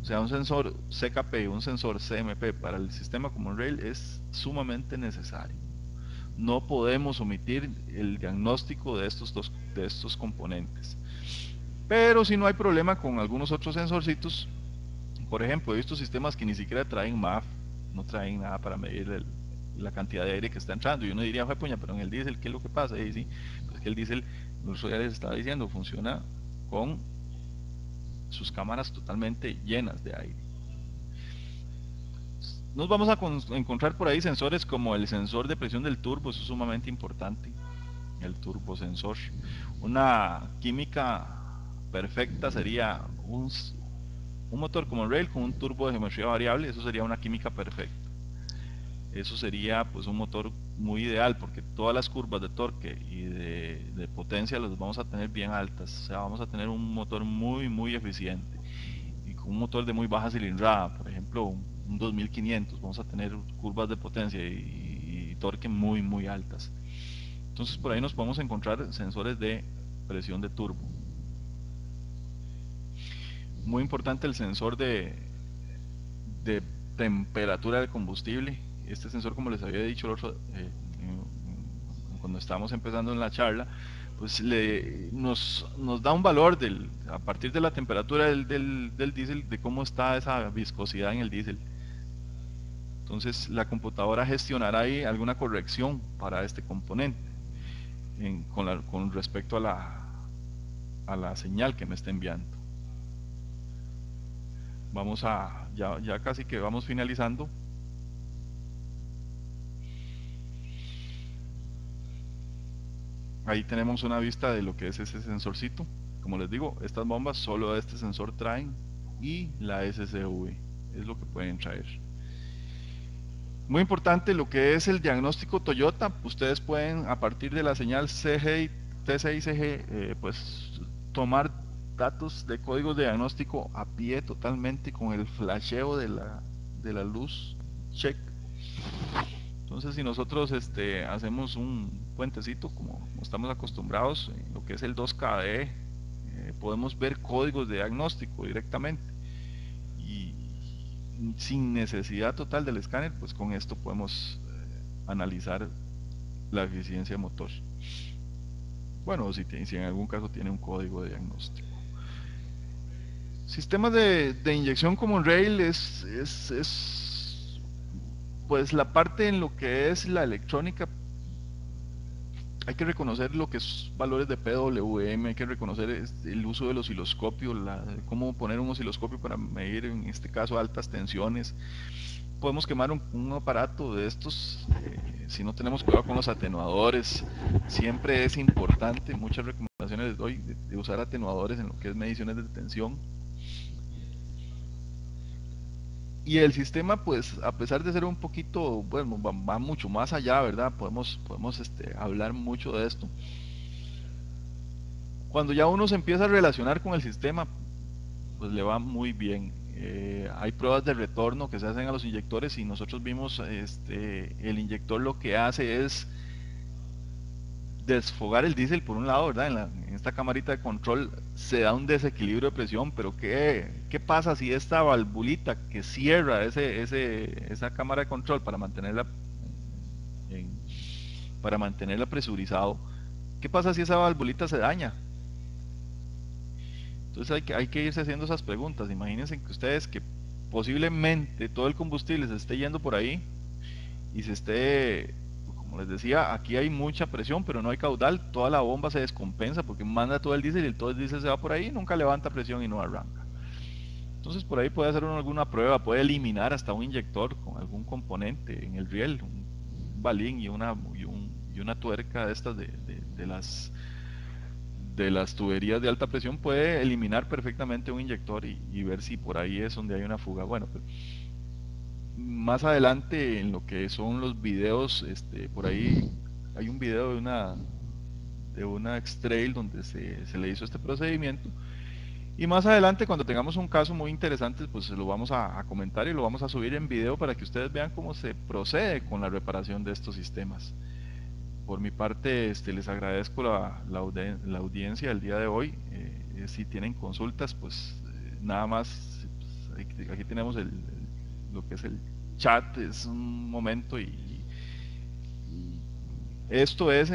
O sea, un sensor CKP y un sensor CMP para el sistema como un rail es sumamente necesario. No podemos omitir el diagnóstico de estos componentes. Pero si no hay problema con algunos otros sensorcitos. Por ejemplo, he visto sistemas que ni siquiera traen MAF, no traen nada para medir la cantidad de aire que está entrando, y uno diría: fue puña, pero en el diésel, ¿qué es lo que pasa? Y sí, pues que el diésel, ya les estaba diciendo, funciona con sus cámaras totalmente llenas de aire. nos vamos a encontrar por ahí sensores como el sensor de presión del turbo, eso es sumamente importante, el turbosensor. Una química perfecta sería un motor como rail con un turbo de geometría variable, eso sería una química perfecta. Eso sería pues un motor muy ideal porque todas las curvas de torque y de potencia las vamos a tener bien altas, o sea, vamos a tener un motor muy eficiente y con un motor de muy baja cilindrada, por ejemplo un 2500, vamos a tener curvas de potencia y torque muy altas. Entonces por ahí nos podemos encontrar sensores de presión de turbo. Muy importante el sensor de temperatura del combustible. Este sensor, como les había dicho cuando estábamos empezando en la charla, pues nos da un valor a partir de la temperatura del diésel, de cómo está esa viscosidad en el diésel. Entonces la computadora gestionará ahí alguna corrección para este componente con respecto a la señal que me está enviando. Vamos ya casi que vamos finalizando. Ahí tenemos una vista de lo que es ese sensorcito. Como les digo, estas bombas solo este sensor traen y la SCV es lo que pueden traer. Muy importante lo que es el diagnóstico Toyota. Ustedes pueden, a partir de la señal CG y T6CG, pues tomar datos de códigos de diagnóstico a pie totalmente con el flasheo de la luz check. Entonces si nosotros hacemos un puentecito como estamos acostumbrados, lo que es el 2KDE, podemos ver códigos de diagnóstico directamente y sin necesidad total del escáner, pues con esto podemos analizar la eficiencia motor. Bueno, si en algún caso tiene un código de diagnóstico. Sistemas de inyección como rail es pues la parte en lo que es la electrónica. Hay que reconocer lo que es valores de PWM, hay que reconocer el uso del osciloscopio, cómo poner un osciloscopio para medir en este caso altas tensiones. Podemos quemar un aparato de estos si no tenemos cuidado con los atenuadores. Siempre es importante, muchas recomendaciones les doy de usar atenuadores en lo que es mediciones de tensión. Y el sistema, pues, a pesar de ser un poquito, bueno, va mucho más allá, ¿verdad? Podemos hablar mucho de esto. Cuando ya uno se empieza a relacionar con el sistema, pues le va muy bien. Hay pruebas de retorno que se hacen a los inyectores y nosotros vimos, el inyector lo que hace es desfogar el diésel por un lado, ¿verdad? En esta camarita de control se da un desequilibrio de presión, pero ¿qué pasa si esta valvulita que cierra esa cámara de control para mantenerla presurizado, qué pasa si esa valvulita se daña? Entonces hay que irse haciendo esas preguntas. Imagínense que ustedes que posiblemente todo el combustible se esté yendo por ahí y se esté, como les decía, aquí hay mucha presión pero no hay caudal, toda la bomba se descompensa porque manda todo el diésel y todo el diésel se va por ahí, nunca levanta presión y no arranca. Entonces por ahí puede hacer uno alguna prueba, puede eliminar hasta un inyector con algún componente en el riel, un balín y una tuerca de estas de las tuberías de alta presión, puede eliminar perfectamente un inyector y ver si por ahí es donde hay una fuga. Bueno, pero más adelante en lo que son los videos, por ahí hay un video de una X-Trail donde se le hizo este procedimiento, y más adelante cuando tengamos un caso muy interesante pues lo vamos a comentar y lo vamos a subir en video para que ustedes vean cómo se procede con la reparación de estos sistemas. Por mi parte les agradezco la audiencia el día de hoy. Si tienen consultas pues nada más, pues, aquí tenemos lo que es el chat, es un momento y esto es,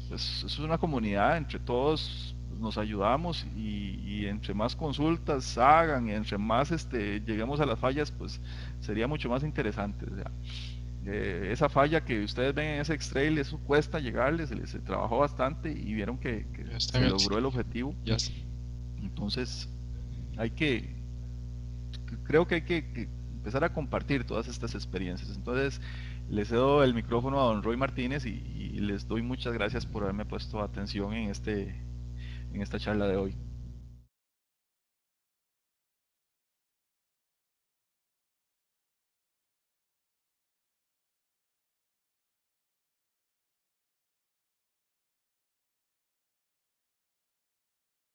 pues, es una comunidad, entre todos nos ayudamos y entre más consultas hagan y entre más lleguemos a las fallas pues sería mucho más interesante. O sea, esa falla que ustedes ven en ese X-Trail, eso cuesta llegarle, se trabajó bastante y vieron que se logró el objetivo. Entonces creo que hay que empezar a compartir todas estas experiencias. Entonces, le cedo el micrófono a don Roy Martínez y les doy muchas gracias por haberme puesto atención en esta charla de hoy.